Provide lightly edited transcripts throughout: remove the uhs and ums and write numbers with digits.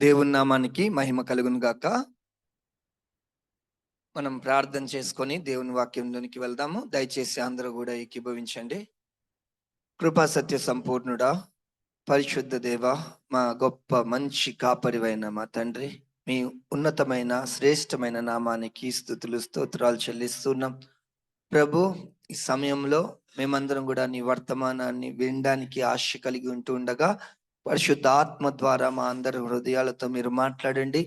దేవుని నామానికి మహిమ కలుగును గాక. మనం ప్రార్థన చేసుకొని దేవుని వాక్యంలోనికి వెళ్దాము. దయచేసి అందరూ కూడా ఏకీభవించండి. కృపా సత్య సంపూర్ణుడా, పరిశుద్ధ దేవ, మా గొప్ప మంచి కాపరివైన మా తండ్రి, మీ ఉన్నతమైన శ్రేష్టమైన నామానికి స్తుతులు స్తోత్రాలు చెల్లిస్తున్నాం. ప్రభు, ఈ సమయంలో మేమందరం కూడా నీ వర్తమానాన్ని వినడానికి ఆశ కలిగి ఉంటూ ఉండగా పరిశుద్ధ ఆత్మ ద్వారా మా అందరి హృదయాలతో మీరు మాట్లాడండి.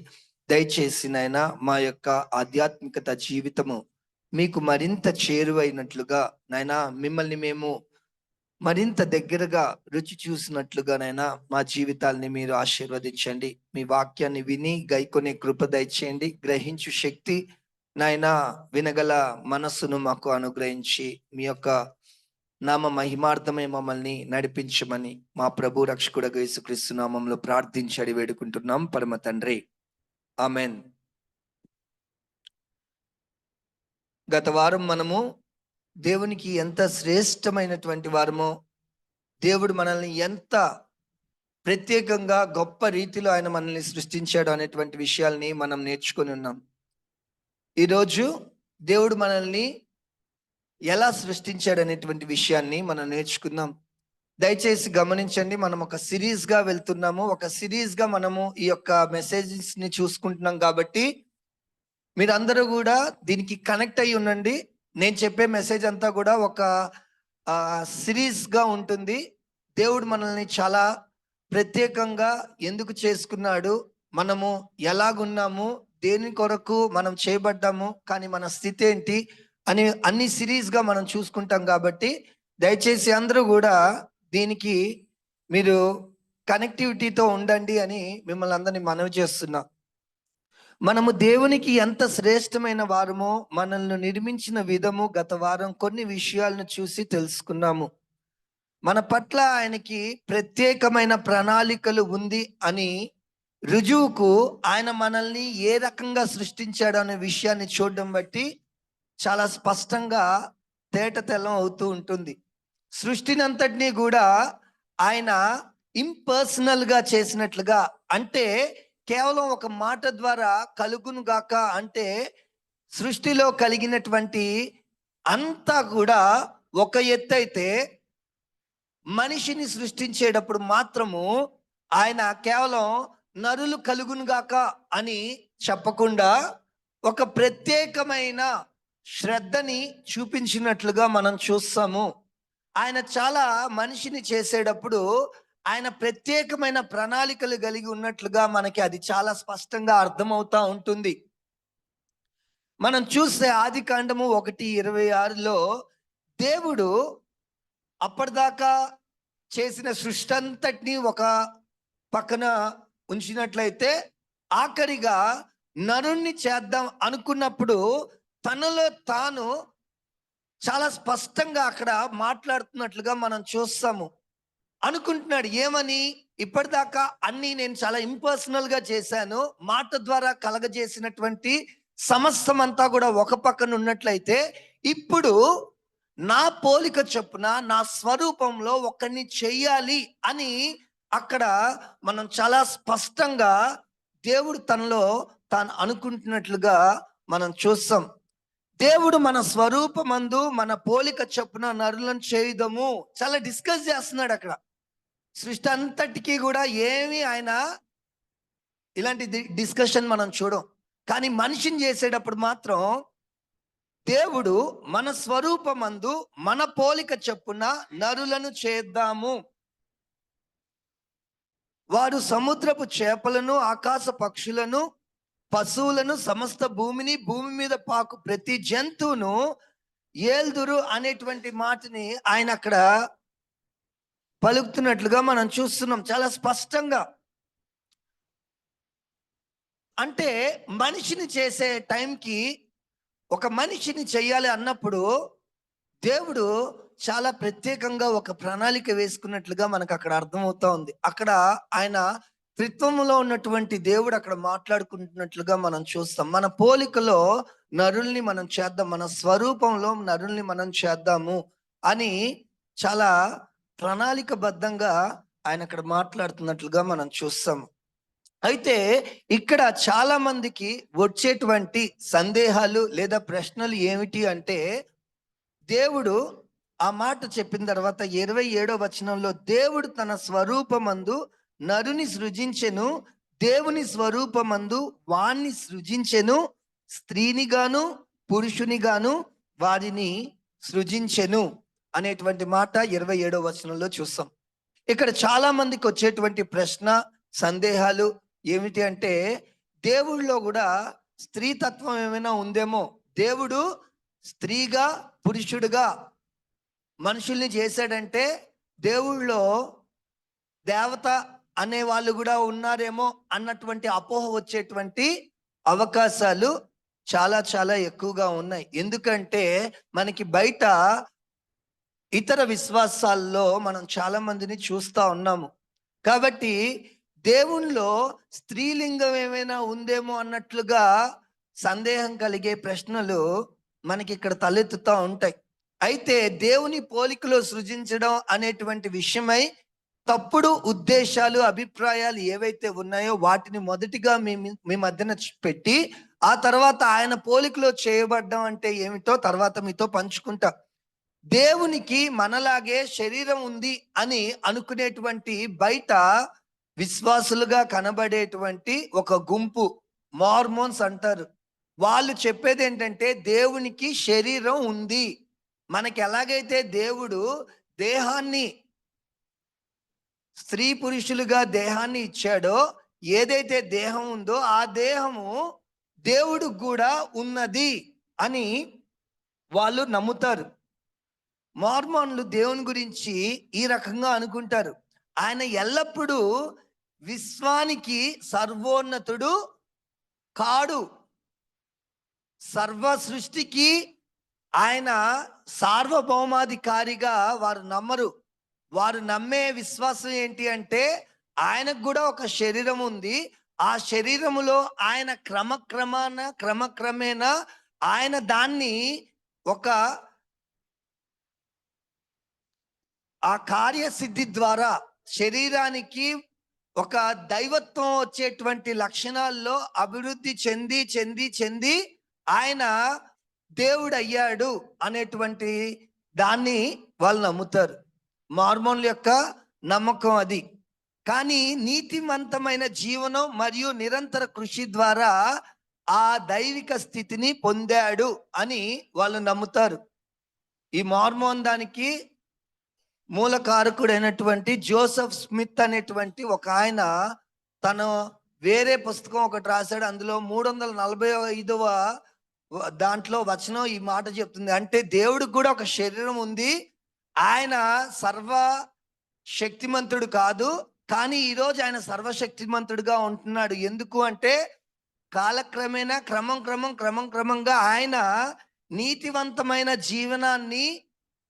దయచేసి నాయనా మా యొక్క ఆధ్యాత్మికత జీవితము మీకు మరింత చేరువైనట్లుగా నాయనా, మిమ్మల్ని మేము మరింత దగ్గరగా రుచి చూసినట్లుగా నైనా మా జీవితాల్ని మీరు ఆశీర్వదించండి. మీ వాక్యాన్ని విని గైకొనే కృప దయచేయండి. గ్రహించు శక్తి నాయనా, వినగల మనస్సును మాకు అనుగ్రహించి మీ యొక్క నామ మహిమార్థమే మమ్మల్ని నడిపించమని మా ప్రభు రక్షకుడగు యేసుక్రీస్తు నామంలో ప్రార్థించడి వేడుకుంటున్నాం పరమ తండ్రి, ఆమెన్. గత వారం మనము దేవునికి ఎంత శ్రేష్టమైనటువంటి వారమో, దేవుడు మనల్ని ఎంత ప్రత్యేకంగా గొప్ప రీతిలో ఆయన మనల్ని సృష్టించాడు అనేటువంటి విషయాల్ని మనం నేర్చుకొని ఉన్నాం. ఈరోజు దేవుడు మనల్ని ఎలా సృష్టించాడు అనేటువంటి విషయాన్ని మనం నేర్చుకుందాం. దయచేసి గమనించండి, మనం ఒక సిరీస్గా వెళ్తున్నాము. ఒక సిరీస్గా మనము ఈ యొక్క మెసేజెస్ని చూసుకుంటున్నాం కాబట్టి మీరందరూ కూడా దీనికి కనెక్ట్ అయ్యి ఉండండి. నేను చెప్పే మెసేజ్ అంతా కూడా ఒక సిరీస్గా ఉంటుంది. దేవుడు మనల్ని చాలా ప్రత్యేకంగా ఎందుకు చేసుకున్నాడు, మనము ఎలాగున్నాము, దేని కొరకు మనం చేయబడ్డాము, కానీ మన స్థితి ఏంటి అని అన్ని సిరీస్గా మనం చూసుకుంటాం. కాబట్టి దయచేసి అందరూ కూడా దీనికి మీరు కనెక్టివిటీతో ఉండండి అని మిమ్మల్ని అందరినీ మనవి చేస్తున్నా. మనము దేవునికి ఎంత శ్రేష్టమైన వారమో, మనల్ని నిర్మించిన విధము గత వారం కొన్ని విషయాలను చూసి తెలుసుకున్నాము. మన పట్ల ఆయనకి ప్రత్యేకమైన ప్రణాళికలు ఉంది అని రుజువుకు ఆయన మనల్ని ఏ రకంగా సృష్టించాడు అనే విషయాన్ని చూడడం బట్టి చాలా స్పష్టంగా తేటతెల్లం అవుతూ ఉంటుంది. సృష్టినంతటినీ కూడా ఆయన ఇంపర్సనల్గా చేసినట్లుగా, అంటే కేవలం ఒక మాట ద్వారా కలుగును గాక అంటే సృష్టిలో కలిగినటువంటి అంతా కూడా ఒక ఎత్తు అయితే, మనిషిని సృష్టించేటప్పుడు మాత్రము ఆయన కేవలం నరులు కలుగును గాక అని చెప్పకుండా ఒక ప్రత్యేకమైన శ్రద్ధని చూపించినట్లుగా మనం చూస్తాము. ఆయన చాలా మనిషిని చేసేటప్పుడు ఆయన ప్రత్యేకమైన ప్రణాళికలు కలిగి ఉన్నట్లుగా మనకి అది చాలా స్పష్టంగా అర్థమవుతా ఉంటుంది. మనం చూస్తే ఆది కాండము 1:26లో దేవుడు అప్పటిదాకా చేసిన సృష్టి అంతటినీ ఒక పక్కన ఉంచినట్లయితే, ఆఖరిగా నరుణ్ణి చేద్దాం అనుకున్నప్పుడు తనలో తాను చాలా స్పష్టంగా అక్కడ మాట్లాడుతున్నట్లుగా మనం చూస్తాము. అనుకుంటున్నాడు ఏమని, ఇప్పటిదాకా అన్ని నేను చాలా ఇంపర్సనల్గా చేశాను, మాట ద్వారా కలగజేసినటువంటి సమస్తం అంతా కూడా ఒక పక్కన ఉన్నట్లయితే, ఇప్పుడు నా పోలిక చొప్పున నా స్వరూపంలో ఒకరిని చెయ్యాలి అని అక్కడ మనం చాలా స్పష్టంగా దేవుడు తనలో తాను అనుకుంటున్నట్లుగా మనం చూస్తాం. దేవుడు మన స్వరూపమందు మన పోలిక చొప్పున నరులను చేయుదము చాలా డిస్కస్ చేస్తున్నాడు అక్కడ. సృష్టి అంతటికీ కూడా ఏమి ఆయన ఇలాంటి డిస్కషన్ మనం చూడం. కానీ మనిషిని చేసేటప్పుడు మాత్రం దేవుడు మన స్వరూపమందు మన పోలిక చొప్పున నరులను చేద్దాము, వారు సముద్రపు చేపలను, ఆకాశ పక్షులను, పశువులను, సమస్త భూమిని, భూమి మీద పాకు ప్రతి జంతువును ఏల్దురు అనేటువంటి మాటని ఆయన అక్కడ పలుకుతున్నట్లుగా మనం చూస్తున్నాం చాలా స్పష్టంగా. అంటే మనిషిని చేసే టైంకి, ఒక మనిషిని చెయ్యాలి అన్నప్పుడు దేవుడు చాలా ప్రత్యేకంగా ఒక ప్రణాళిక వేసుకున్నట్లుగా మనకు అక్కడ అర్థమవుతా ఉంది. అక్కడ ఆయన త్రిత్వములో ఉన్నటువంటి దేవుడు అక్కడ మాట్లాడుకుంటున్నట్లుగా మనం చూస్తాం. మన పోలికలో నరుల్ని మనం చేద్దాం, మన స్వరూపంలో నరుల్ని మనం చేద్దాము అని చాలా ప్రణాళికబద్ధంగా ఆయన అక్కడ మాట్లాడుతున్నట్లుగా మనం చూస్తాం. అయితే ఇక్కడ చాలా మందికి వచ్చేటువంటి సందేహాలు లేదా ప్రశ్నలు ఏమిటి అంటే, దేవుడు ఆ మాట చెప్పిన తర్వాత 27వ వచనంలో, దేవుడు తన స్వరూపమందు నరుని సృజించెను, దేవుని స్వరూపమందు వాణ్ణి సృజించెను, స్త్రీనిగాను పురుషునిగాను వారిని సృజించెను అనేటువంటి మాట 27వ వచనంలో చూస్తాం. ఇక్కడ చాలా మందికి వచ్చేటువంటి ప్రశ్న, సందేహాలు ఏమిటి అంటే, దేవుళ్ళలో కూడా స్త్రీతత్వం ఏమైనా ఉందేమో, దేవుడు స్త్రీగా పురుషుడుగా మనుషుల్ని చేశాడంటే దేవుళ్ళో దేవత అనే వాళ్ళు కూడా ఉన్నారేమో అన్నటువంటి అపోహ వచ్చేటువంటి అవకాశాలు చాలా చాలా ఎక్కువగా ఉన్నాయి. ఎందుకంటే మనకి బయట ఇతర విశ్వాసాల్లో మనం చాలా మందిని చూస్తా ఉన్నాము. కాబట్టి దేవునిలో స్త్రీలింగం ఏమైనా ఉందేమో అన్నట్లుగా సందేహం కలిగే ప్రశ్నలు మనకి ఇక్కడ తలెత్తుతూ ఉంటాయి. అయితే దేవుని పోలికలో సృజించడం అనేటువంటి విషయమై తప్పుడు ఉద్దేశాలు, అభిప్రాయాలు ఏవైతే ఉన్నాయో వాటిని మొదటిగా మీ మధ్యన పెట్టి, ఆ తర్వాత ఆయన పోలికలో చేయబడ్డం అంటే ఏమిటో తర్వాత మీతో పంచుకుంటా. దేవునికి మనలాగే శరీరం ఉంది అని అనుకునేటువంటి బయట విశ్వాసులుగా కనబడేటువంటి ఒక గుంపు మార్మోన్స్ అంటారు. వాళ్ళు చెప్పేది ఏంటంటే, దేవునికి శరీరం ఉంది. మనకి ఎలాగైతే దేవుడు దేహాన్ని, స్త్రీ పురుషులుగా దేహాన్ని ఇచ్చాడో, ఏదైతే దేహం ఉందో ఆ దేహము దేవుడు కూడా ఉన్నది అని వాళ్ళు నమ్ముతారు. మార్మోన్లు దేవుని గురించి ఈ రకంగా అనుకుంటారు. ఆయన ఎల్లప్పుడూ విశ్వానికి సర్వోన్నతుడు కాడు. సర్వ సృష్టికి ఆయన సార్వభౌమాధికారిగా వారు నమ్మరు. వారు నమ్మే విశ్వాసం ఏంటి అంటే, ఆయనకు కూడా ఒక శరీరం ఉంది. ఆ శరీరములో ఆయన క్రమక్రమేణా ఆయన దాన్ని ఒక ఆ కార్యసిద్ధి ద్వారా శరీరానికి ఒక దైవత్వం వచ్చేటువంటి లక్షణాల్లో అభివృద్ధి చెంది చెంది చెంది ఆయన దేవుడు అయ్యాడు అనేటువంటి దాన్ని వాళ్ళు నమ్ముతారు. మార్మోన్ల యొక్క నమ్మకం అది. కానీ నీతివంతమైన జీవనం మరియు నిరంతర కృషి ద్వారా ఆ దైవిక స్థితిని పొందాడు అని వాళ్ళు నమ్ముతారు. ఈ మార్మోన్ దానికి మూలకారకుడైనటువంటి జోసెఫ్ స్మిత్ అనేటువంటి ఒక ఆయన తను వేరే పుస్తకం ఒకటి రాశాడు. అందులో 345వ దాంట్లో వచనం ఈ మాట చెప్తుంది. అంటే దేవుడికి కూడా ఒక శరీరం ఉంది, ఆయన సర్వ శక్తిమంతుడు కాదు, కానీ ఈరోజు ఆయన సర్వశక్తిమంతుడుగా ఉంటున్నాడు. ఎందుకు అంటే కాలక్రమేణా క్రమంగా ఆయన నీతివంతమైన జీవనాన్ని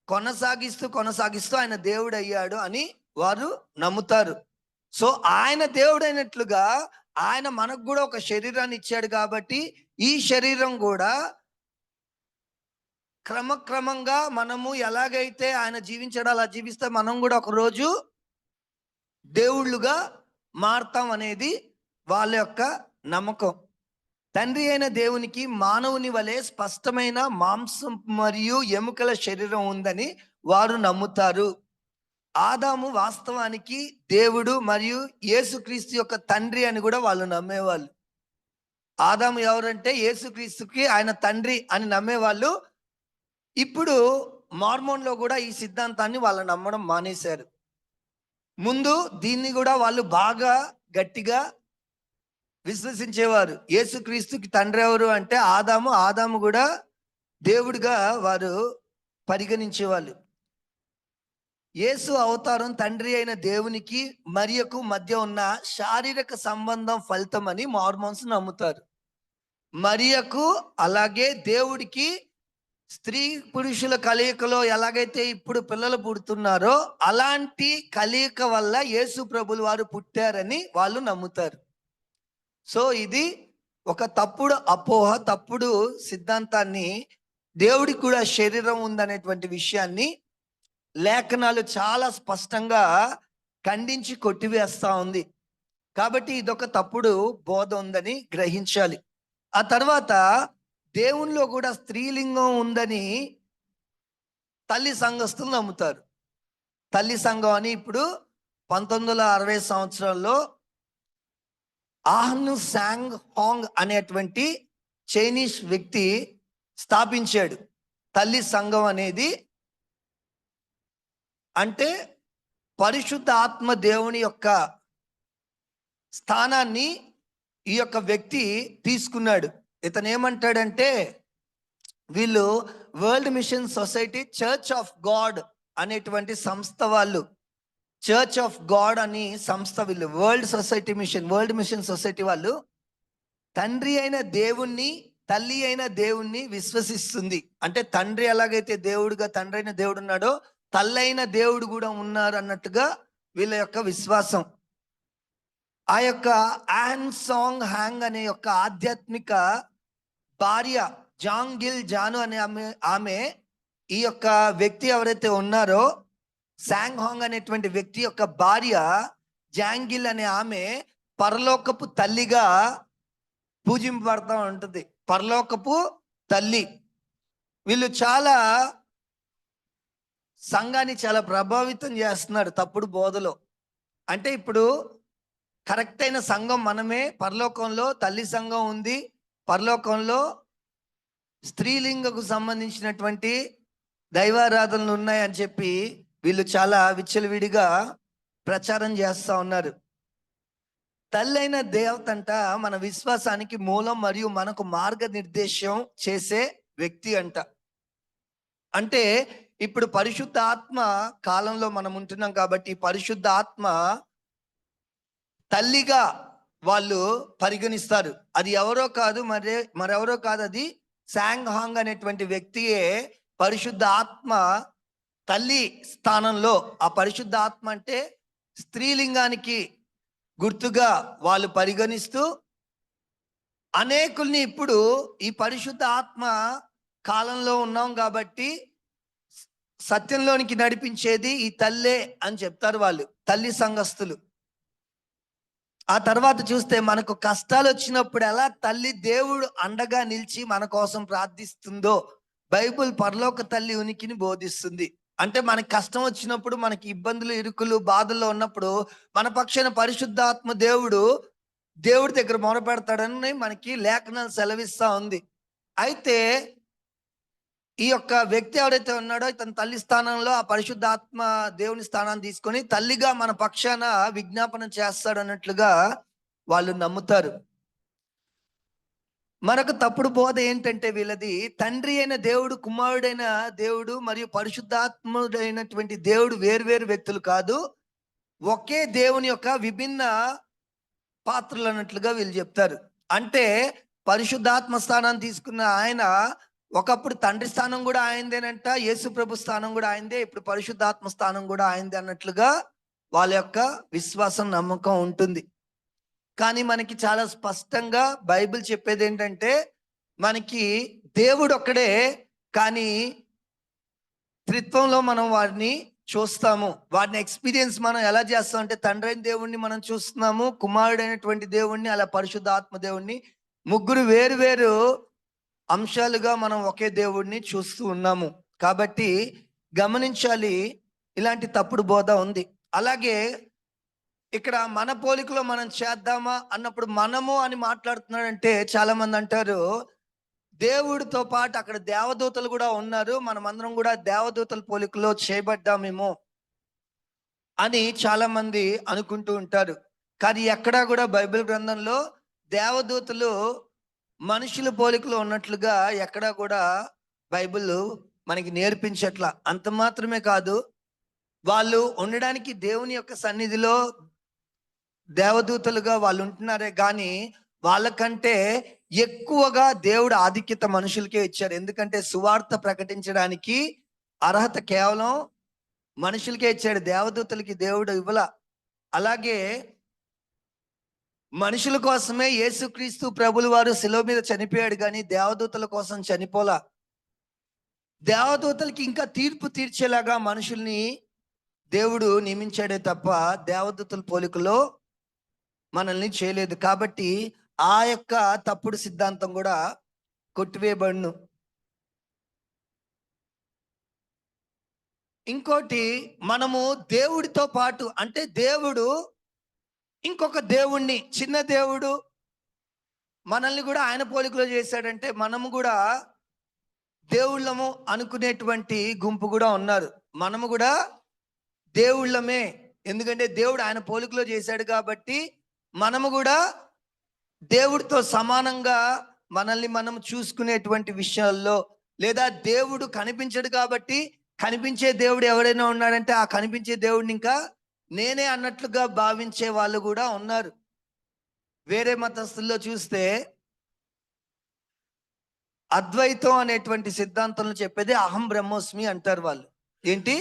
కొనసాగిస్తూ ఆయన దేవుడు అయ్యాడు అని వారు నమ్ముతారు. సో ఆయన దేవుడైనట్లుగా ఆయన మనకు కూడా ఒక శరీరాన్ని ఇచ్చాడు. కాబట్టి ఈ శరీరం కూడా క్రమంగా మనము ఎలాగైతే ఆయన జీవించాడో అలా జీవిస్తే మనం కూడా ఒక రోజు దేవుళ్ళుగా మారతాం అనేది వాళ్ళ యొక్క నమ్మకం. తండ్రి అయిన దేవునికి మానవుని వలె స్పష్టమైన మాంసం మరియు ఎముకల శరీరం ఉందని వారు నమ్ముతారు. ఆదాము వాస్తవానికి దేవుడు మరియు యేసుక్రీస్తు యొక్క తండ్రి అని కూడా వాళ్ళు నమ్మేవాళ్ళు. ఆదాము ఎవరంటే యేసుక్రీస్తుకి ఆయన తండ్రి అని నమ్మేవాళ్ళు. ఇప్పుడు మార్మోన్లో కూడా ఈ సిద్ధాంతాన్ని వాళ్ళు నమ్మడం మానేశారు. ముందు దీన్ని కూడా వాళ్ళు బాగా గట్టిగా విశ్వసించేవారు. యేసుక్రీస్తుకి తండ్రి ఎవరు అంటే ఆదాము కూడా దేవుడిగా వారు పరిగణించేవాళ్ళు. యేసు అవతారం తండ్రి అయిన దేవునికి మరియకు మధ్య ఉన్న శారీరక సంబంధం ఫలితం అని మార్మోన్స్ నమ్ముతారు. మరియకు అలాగే దేవుడికి స్త్రీ పురుషుల కలయికలో ఎలాగైతే ఇప్పుడు పిల్లలు పుడుతున్నారో అలాంటి కలయిక వల్ల యేసు ప్రభులు వారు పుట్టారని వాళ్ళు నమ్ముతారు. సో ఇది ఒక తప్పుడు అపోహ, తప్పుడు సిద్ధాంతాన్ని. దేవుడికి కూడా శరీరం ఉందనేటువంటి విషయాన్ని లేఖనాలు చాలా స్పష్టంగా ఖండించి కొట్టివేస్తా ఉంది. కాబట్టి ఇదొక తప్పుడు బోధ ఉందని గ్రహించాలి. ఆ తర్వాత దేవునిలో కూడా స్త్రీలింగం ఉందని తల్లి సంఘస్థులు నమ్ముతారు. తల్లి సంఘం అని ఇప్పుడు 1960 సంవత్సరాల్లో ఆహ్ను శాంగ్ హాంగ్ అనేటువంటి చైనీస్ వ్యక్తి స్థాపించాడు. తల్లి సంఘం అనేది అంటే పరిశుద్ధ ఆత్మ దేవుని యొక్క స్థానాన్ని ఈ యొక్క వ్యక్తి తీసుకున్నాడు. ఇతను ఏమంటాడంటే, వీళ్ళు world mission society church of God అనేటువంటి సంస్థ వాళ్ళు, చర్చ్ ఆఫ్ గాడ్ అని సంస్థ, వీళ్ళు వరల్డ్ మిషన్ సొసైటీ వాళ్ళు తండ్రి అయిన దేవుణ్ణి, తల్లి అయిన దేవుణ్ణి విశ్వసిస్తుంది. అంటే తండ్రి ఎలాగైతే దేవుడుగా తండ్రి అయిన దేవుడు ఉన్నాడో, తల్లైన దేవుడు కూడా ఉన్నారు అన్నట్టుగా వీళ్ళ యొక్క విశ్వాసం. ఆ యొక్క ఆన్ సాంగ్ హ్యాంగ్ అనే యొక్క ఆధ్యాత్మిక భార్య జాంగిల్ జాను అనే ఆమె ఈ యొక్క వ్యక్తి ఎవరైతే ఉన్నారో, శాంగ్ హాంగ్ అనేటువంటి వ్యక్తి యొక్క భార్య జాంగిల్ అనే ఆమె పరలోకపు తల్లిగా పూజింపబడతా ఉంటుంది. పరలోకపు తల్లి. వీళ్ళు చాలా సంఘాన్ని చాలా ప్రభావితం చేస్తున్నారు తప్పుడు బోధలో. అంటే ఇప్పుడు కరెక్ట్ అయిన సంఘం మనమే. పరలోకంలో తల్లి సంఘం ఉంది, పరలోకంలో స్త్రీలింగకు సంబంధించినటువంటి దైవారాధనలు ఉన్నాయని చెప్పి వీళ్ళు చాలా విచ్చలవిడిగా ప్రచారం చేస్తూ ఉన్నారు. తల్లైన దేవత అంట మన విశ్వాసానికి మూలం మరియు మనకు మార్గనిర్దేశం చేసే వ్యక్తి అంట. అంటే ఇప్పుడు పరిశుద్ధ ఆత్మ కాలంలో మనం ఉంటున్నాం కాబట్టి పరిశుద్ధ ఆత్మ తల్లిగా వాళ్ళు పరిగణిస్తారు. అది ఎవరో కాదు, మరెవరో కాదు, అది శాంగ్ హాంగ్ అనేటువంటి వ్యక్తియే పరిశుద్ధ ఆత్మ తల్లి స్థానంలో. ఆ పరిశుద్ధ ఆత్మ అంటే స్త్రీలింగానికి గుర్తుగా వాళ్ళు పరిగణిస్తూ అనేకుల్ని, ఇప్పుడు ఈ పరిశుద్ధ ఆత్మ కాలంలో ఉన్నాం కాబట్టి సత్యంలోనికి నడిపించేది ఈ తల్లే అని చెప్తారు వాళ్ళు, తల్లి సంఘస్థులు. ఆ తర్వాత చూస్తే మనకు కష్టాలు వచ్చినప్పుడు ఎలా తల్లి దేవుడు అండగా నిలిచి మన కోసం ప్రార్థిస్తుందో బైబిల్ పరలోక తల్లి ఉనికిని బోధిస్తుంది. అంటే మనకి కష్టం వచ్చినప్పుడు, మనకి ఇబ్బందులు, ఇరుకులు, బాధల్లో ఉన్నప్పుడు మన పక్షాన పరిశుద్ధాత్మ దేవుడి దగ్గర మొరపెడతాడని మనకి లేఖనాలు సెలవిస్తా ఉంది. అయితే ఈ యొక్క వ్యక్తి ఎవరైతే ఉన్నాడో ఇతని తల్లి స్థానంలో ఆ పరిశుద్ధాత్మ దేవుని స్థానాన్ని తీసుకొని తల్లిగా మన పక్షాన విజ్ఞాపన చేస్తాడు అన్నట్లుగా వాళ్ళు నమ్ముతారు. మరొక తప్పుడు బోధ ఏంటంటే వీళ్ళది, తండ్రి అయిన దేవుడు, కుమారుడైన దేవుడు మరియు పరిశుద్ధాత్ముడైనటువంటి దేవుడు వేరువేరు వ్యక్తులు కాదు, ఒకే దేవుని యొక్క విభిన్న పాత్రలు అన్నట్లుగా వీళ్ళు చెప్తారు. అంటే పరిశుద్ధాత్మ స్థానాన్ని తీసుకున్న ఆయన ఒకప్పుడు తండ్రి స్థానం కూడా ఆయనదేనంట, యేసు ప్రభు స్థానం కూడా ఆయనదే, ఇప్పుడు పరిశుద్ధాత్మ స్థానం కూడా ఆయనదే అన్నట్లుగా వాళ్ళ యొక్క విశ్వాసం, నమ్మకం ఉంటుంది. కానీ మనకి చాలా స్పష్టంగా బైబిల్ చెప్పేది ఏంటంటే, మనకి దేవుడు ఒక్కడే, కానీ త్రిత్వంలో మనం వారిని చూస్తాము. వాటిని ఎక్స్పీరియన్స్ మనం ఎలా చేస్తాం అంటే, తండ్రి అయిన దేవుణ్ణి మనం చూస్తున్నాము, కుమారుడైనటువంటి దేవుణ్ణి, అలా పరిశుద్ధాత్మ దేవుణ్ణి, ముగ్గురు వేరు వేరు అంశాలుగా మనం ఒకే దేవుడిని చూస్తూ ఉన్నాము. కాబట్టి గమనించాలి, ఇలాంటి తప్పుడు బోధ ఉంది. అలాగే ఇక్కడ మన పోలికలో మనం చేద్దామా అన్నప్పుడు మనము అని మాట్లాడుతున్నాడంటే చాలా మంది అంటారు దేవుడితో పాటు అక్కడ దేవదూతలు కూడా ఉన్నారు, మనమందరం కూడా దేవదూతల పోలికలో చేయబడ్డామేమో అని చాలా మంది అనుకుంటూ ఉంటారు. కానీ ఎక్కడా కూడా బైబిల్ గ్రంథంలో దేవదూతలు మనుషుల పోలికలో ఉన్నట్లుగా ఎక్కడా కూడా బైబిల్ మనకి నేర్పించట్లా. అంత మాత్రమే కాదు, వాళ్ళు ఉండడానికి దేవుని యొక్క సన్నిధిలో దేవదూతలుగా వాళ్ళు ఉంటున్నారే కానీ వాళ్ళకంటే ఎక్కువగా దేవుడు ఆధిక్యత మనుషులకే ఇచ్చారు. ఎందుకంటే సువార్త ప్రకటించడానికి అర్హత కేవలం మనుషులకే ఇచ్చాడు, దేవదూతలకి దేవుడు ఇవ్వలా. అలాగే మనుషుల కోసమే యేసుక్రీస్తు ప్రభుల వారు శిలువ మీద చనిపోయాడు, కానీ దేవదూతల కోసం చనిపోలా. దేవదూతలకి ఇంకా తీర్పు తీర్చేలాగా మనుషుల్ని దేవుడు నియమించాడే తప్ప దేవదూతల పోలికలో మనల్ని చేయలేదు. కాబట్టి ఆ యొక్క తప్పుడు సిద్ధాంతం కూడా కొట్టివేయబడును. ఇంకోటి, మనము దేవుడితో పాటు, అంటే దేవుడు ఇంకొక దేవుణ్ణి, చిన్న దేవుడు మనల్ని కూడా ఆయన పోలికలో చేశాడంటే మనము కూడా దేవుళ్ళము అనుకునేటువంటి గుంపు కూడా ఉన్నారు. మనము కూడా దేవుళ్ళమే. ఎందుకంటే దేవుడు ఆయన పోలికలో చేశాడు కాబట్టి మనము కూడా దేవుడితో సమానంగా మనల్ని మనం చూసుకునేటువంటి విషయాల్లో, లేదా దేవుడు కనిపించడు కాబట్టి కనిపించే దేవుడు ఎవరైనా ఉన్నాడంటే ఆ కనిపించే దేవుడిని ఇంకా నేనే అన్నట్లుగా భావించే వాళ్ళు కూడా ఉన్నారు. వేరే మతస్థుల్లో చూస్తే అద్వైతం అనేటువంటి సిద్ధాంతంలో చెప్పేది అహం బ్రహ్మోస్మి అంటారు వాళ్ళు. ఏంటి?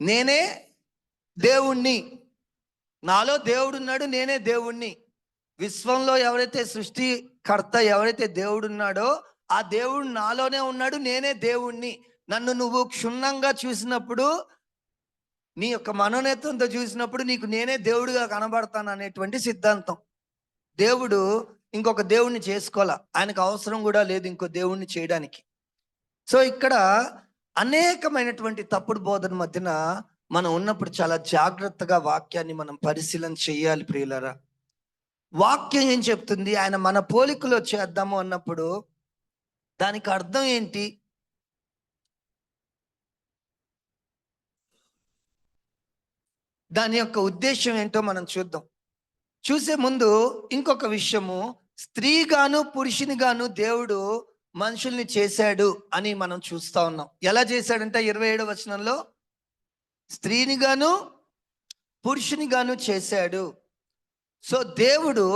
నేనే దేవుణ్ణి, నాలో దేవుడున్నాడు, నేనే దేవుణ్ణి. విశ్వంలో ఎవరైతే సృష్టికర్త, ఎవరైతే దేవుడున్నాడో ఆ దేవుడు నాలోనే ఉన్నాడు, నేనే దేవుణ్ణి. నన్ను నువ్వు క్షుణ్ణంగా చూసినప్పుడు, నీ యొక్క మనోనేత్రంతో చూసినప్పుడు నీకు నేనే దేవుడిగా కనబడతాను అనేటువంటి సిద్ధాంతం. దేవుడు ఇంకొక దేవుణ్ణి చేసుకోవాలా, ఆయనకు అవసరం కూడా లేదు ఇంకో దేవుణ్ణి చేయడానికి. సో ఇక్కడ అనేకమైనటువంటి తప్పుడు బోధన మధ్యన మనం ఉన్నప్పుడు చాలా జాగ్రత్తగా వాక్యాన్ని మనం పరిశీలన చేయాలి ప్రియులారా. వాక్యం ఏం చెప్తుంది? ఆయన మన పోలికలో చేద్దాము అన్నప్పుడు దానికి అర్థం ఏంటి? దాని యొక్క ఉద్దేశం ఏంటో మనం చూద్దాం. చూసే ముందు ఇంకొక విషయము, స్త్రీగాను పురుషునిగాను దేవుడు మనుషుల్ని చేశాడు అని మనం చూస్తా ఉన్నాం. ఎలా చేశాడంటే 27వ వచనంలో స్త్రీనిగాను పురుషునిగాను చేశాడు. సో దేవుడు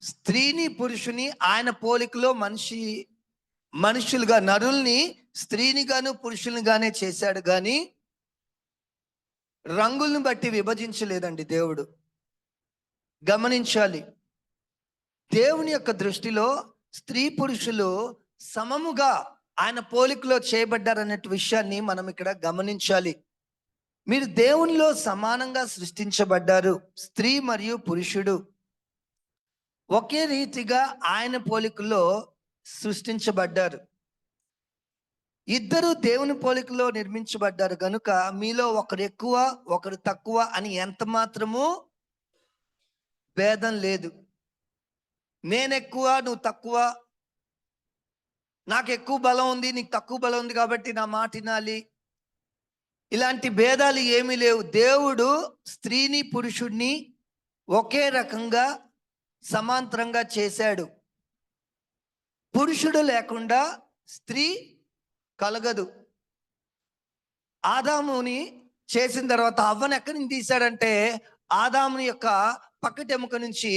స్త్రీని పురుషుని ఆయన పోలికలో మనుషులుగా, నరుల్ని స్త్రీనిగాను పురుషునిగానే చేశాడు, కానీ రంగుల్ని బట్టి విభజించలేదండి దేవుడు. గమనించాలి, దేవుని యొక్క దృష్టిలో స్త్రీ పురుషులు సమముగా ఆయన పోలికలో చేయబడ్డారనే విషయాన్ని మనం ఇక్కడ గమనించాలి. మీరు దేవునిలో సమానంగా సృష్టించబడ్డారు. స్త్రీ మరియు పురుషుడు ఒకే రీతిగా ఆయన పోలికలో సృష్టించబడ్డారు. ఇద్దరు దేవుని పోలికలో నిర్మించబడ్డారు కనుక మీలో ఒకరు ఎక్కువ ఒకరు తక్కువ అని ఎంత మాత్రము భేదం లేదు. నేనెక్కువ నువ్వు తక్కువ, నాకు ఎక్కువ బలం ఉంది నీకు తక్కువ బలం ఉంది కాబట్టి నా మాట వినాలి, ఇలాంటి భేదాలు ఏమీ లేవు. దేవుడు స్త్రీని పురుషుడిని ఒకే రకంగా సమాంతరంగా చేశాడు. పురుషుడు లేకుండా స్త్రీ కలగదు. ఆదాముని చేసిన తర్వాత హవ్వను ఎక్కడి నుంచి తీశాడంటే ఆదాముని యొక్క పక్కటెముక నుంచి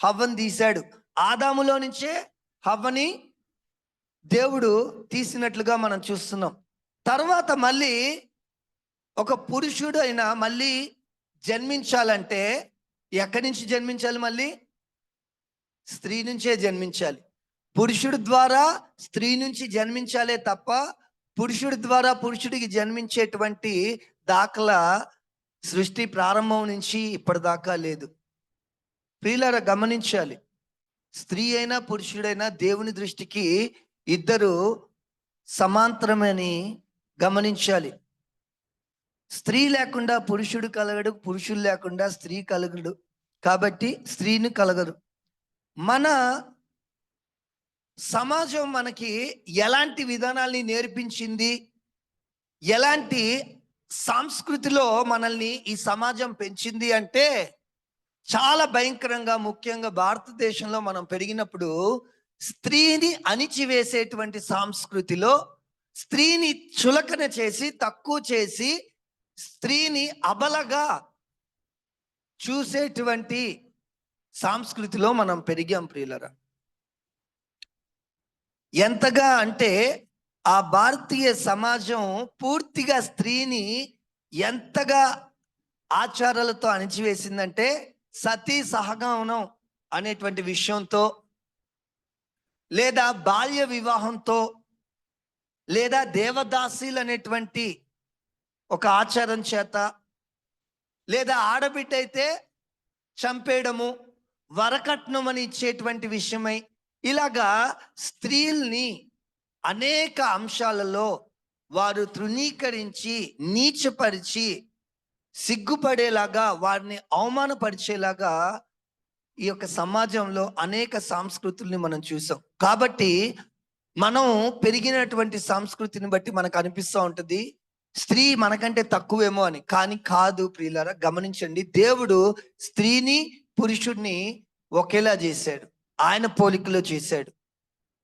హవ్వను తీశాడు. ఆదాములో నుంచే హవ్వని దేవుడు తీసినట్లుగా మనం చూస్తున్నాం. తర్వాత మళ్ళీ ఒక పురుషుడు అయినా మళ్ళీ జన్మించాలంటే ఎక్కడి నుంచి జన్మించాలి? మళ్ళీ స్త్రీ నుంచే జన్మించాలి. పురుషుడి ద్వారా స్త్రీ నుంచి జన్మించాలే తప్ప పురుషుడి ద్వారా పురుషుడికి జన్మించేటువంటి దాఖలా సృష్టి ప్రారంభం నుంచి ఇప్పటిదాకా లేదు. ప్రియులారా గమనించాలి, స్త్రీ అయినా పురుషుడైనా దేవుని దృష్టికి ఇద్దరు సమాంతరమని గమనించాలి. స్త్రీ లేకుండా పురుషుడు కలగడు, పురుషుడు లేకుండా స్త్రీ కలగడు, కాబట్టి స్త్రీని కలగరు. మన సమాజం మనకి ఎలాంటి విధానాల్ని నేర్పించింది, ఎలాంటి సంస్కృతిలో మనల్ని ఈ సమాజం పెంచింది అంటే చాలా భయంకరంగా, ముఖ్యంగా భారతదేశంలో మనం పెరిగినప్పుడు స్త్రీని అణిచివేసేటువంటి సంస్కృతిలో స్త్రీని చులకన చేసి తక్కువ చేసి స్త్రీని అబలగా చూసేటువంటి సంస్కృతిలో మనం పెరిగాం ప్రియులరా. ఎంతగా అంటే ఆ భారతీయ సమాజం పూర్తిగా స్త్రీని ఎంతగా ఆచారాలతో అణిచివేసిందంటే సతీ సహగమనం అనేటువంటి విషయంతో, లేదా బాల్య వివాహంతో, లేదా దేవదాసీలు అనేటువంటి ఒక ఆచారం చేత, లేదా ఆడబిడ్డ అయితే చంపేయడము, వరకట్నం అని ఇచ్చేటువంటి విషయమై ఇలాగా స్త్రీల్ని అనేక అంశాలలో వారు తృణీకరించి, నీచపరిచి, సిగ్గుపడేలాగా, వారిని అవమానపరిచేలాగా ఈ యొక్క సమాజంలో అనేక సంస్కృతుల్ని మనం చూసాం. కాబట్టి మనం పెరిగినటువంటి సంస్కృతిని బట్టి మనకు అనిపిస్తూ ఉంటుంది స్త్రీ మనకంటే తక్కువేమో అని. కానీ కాదు ప్రియులారా, గమనించండి, దేవుడు స్త్రీని పురుషుడిని ఒకేలా చేశాడు, ఆయన పోలికలో చేశాడు.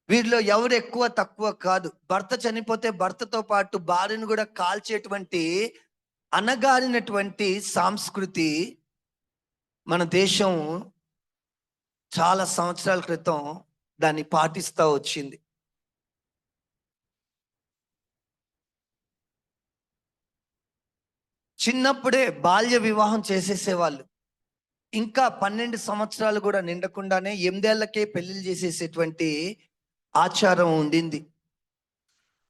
వీరిలో ఎవరు ఎక్కువ తక్కువ కాదు. భర్త చనిపోతే భర్తతో పాటు భార్యను కూడా కాల్చేటువంటి అనగారినటువంటి సంస్కృతి మన దేశం చాలా సంవత్సరాల క్రితం దాన్ని పాటిస్తూ వచ్చింది. చిన్నప్పుడే బాల్య వివాహం చేసేసేవాళ్ళు. ఇంకా 12 సంవత్సరాలు కూడా నిండకుండానే 8 ఏళ్లకే పెళ్లిళ్ళు చేసేసేటువంటి ఆచారం ఉండింది.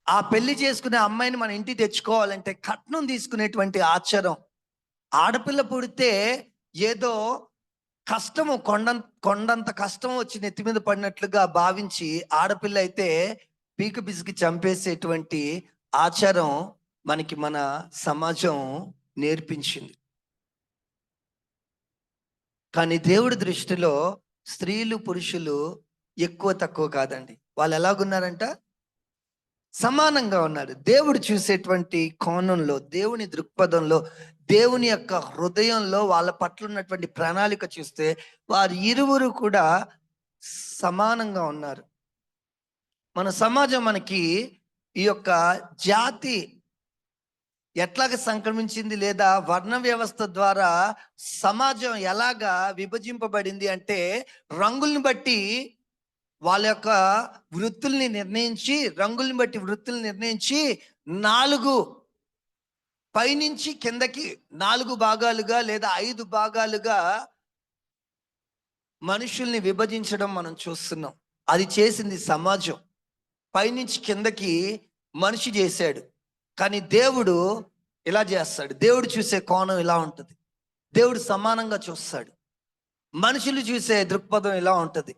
ఆ పెళ్లి చేసుకునే అమ్మాయిని మన ఇంటికి తెచ్చుకోవాలంటే కట్నం తీసుకునేటువంటి ఆచారం. ఆడపిల్ల పుడితే ఏదో కష్టము, కొండంత కష్టం వచ్చి నెత్తి మీద పడినట్లుగా భావించి ఆడపిల్ల అయితే పీక పిసికి చంపేసేటువంటి ఆచారం మనకి మన సమాజం నేర్పించింది. కానీ దేవుడి దృష్టిలో స్త్రీలు పురుషులు ఎక్కువ తక్కువ కాదండి. వాళ్ళు ఎలాగున్నారంట? సమానంగా ఉన్నారు. దేవుడు చూసేటువంటి కోణంలో, దేవుని దృక్పథంలో, దేవుని యొక్క హృదయంలో వాళ్ళ పట్ల ఉన్నటువంటి ప్రణాళిక చూస్తే వారు ఇరువురు కూడా సమానంగా ఉన్నారు. మన సమాజం మనకి ఈ యొక్క జాతి ఎట్లాగ సంక్రమించింది, లేదా వర్ణ వ్యవస్థ ద్వారా సమాజం ఎలాగా విభజింపబడింది అంటే, రంగుల్ని బట్టి వాళ్ళ యొక్క వృత్తుల్ని నిర్ణయించి, రంగుల్ని బట్టి వృత్తుల్ని నిర్ణయించి 4 పైనుంచి కిందకి 4 భాగాలుగా లేదా 5 భాగాలుగా మనుషుల్ని విభజించడం మనం చూస్తున్నాం. అది చేసింది సమాజం. పైనుంచి కిందకి మనిషి చేశాడు. కానీ దేవుడు ఇలా చేస్తాడు. దేవుడు చూసే కోణం ఇలా ఉంటుంది. దేవుడు సమానంగా చూస్తాడు. మనుషులు చూసే దృక్పథం ఇలా ఉంటుంది.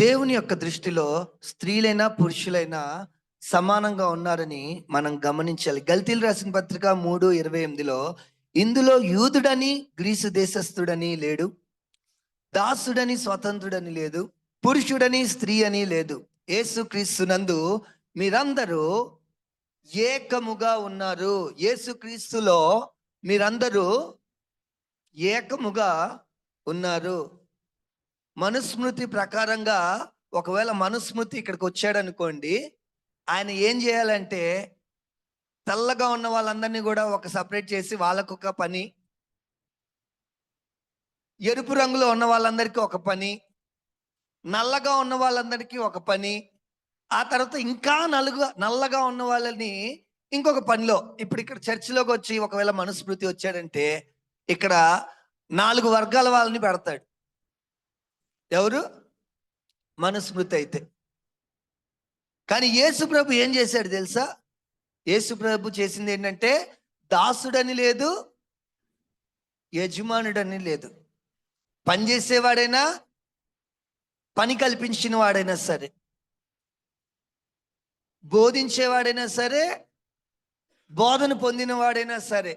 దేవుని యొక్క దృష్టిలో స్త్రీలైనా పురుషులైనా సమానంగా ఉన్నారని మనం గమనించాలి. గల్తీలు రాసిన పత్రిక 3:28లో, ఇందులో యూదుడని గ్రీసు దేశస్థుడని లేడు, దాసుడని స్వతంత్రుడని లేదు, పురుషుడని స్త్రీ అని లేదు, యేసుక్రీస్తునందు మీరందరూ ఏకముగా ఉన్నారు. యేసుక్రీస్తులో మీరందరూ ఏకముగా ఉన్నారు. మనుస్మృతి ప్రకారంగా ఒకవేళ మనుస్మృతి ఇక్కడికి వచ్చాడు అనుకోండి, ఆయన ఏం చేయాలంటే తెల్లగా ఉన్న వాళ్ళందరినీ కూడా ఒక సపరేట్ చేసి వాళ్ళకొక పని, ఎరుపు రంగులో ఉన్న వాళ్ళందరికీ ఒక పని, నల్లగా ఉన్న వాళ్ళందరికీ ఒక పని, ఆ తర్వాత ఇంకా నల్లగా ఉన్న వాళ్ళని ఇంకొక పనిలో. ఇప్పుడు ఇక్కడ చర్చిలోకి వచ్చి ఒకవేళ మనుస్మృతి వచ్చాడంటే ఇక్కడ 4 వర్గాల వాళ్ళని పెడతాడు. ఎవరు? మనుస్మృతి అయితే. కానీ యేసు ప్రభు ఏం చేశాడు తెలుసా? యేసు ప్రభు చేసింది ఏంటంటే, దాసుడని లేదు, యజమానుడని లేదు. పని చేసేవాడైనా, పని కల్పించిన వాడైనా సరే, బోధించేవాడైనా సరే, బోధన పొందిన వాడైనా సరే,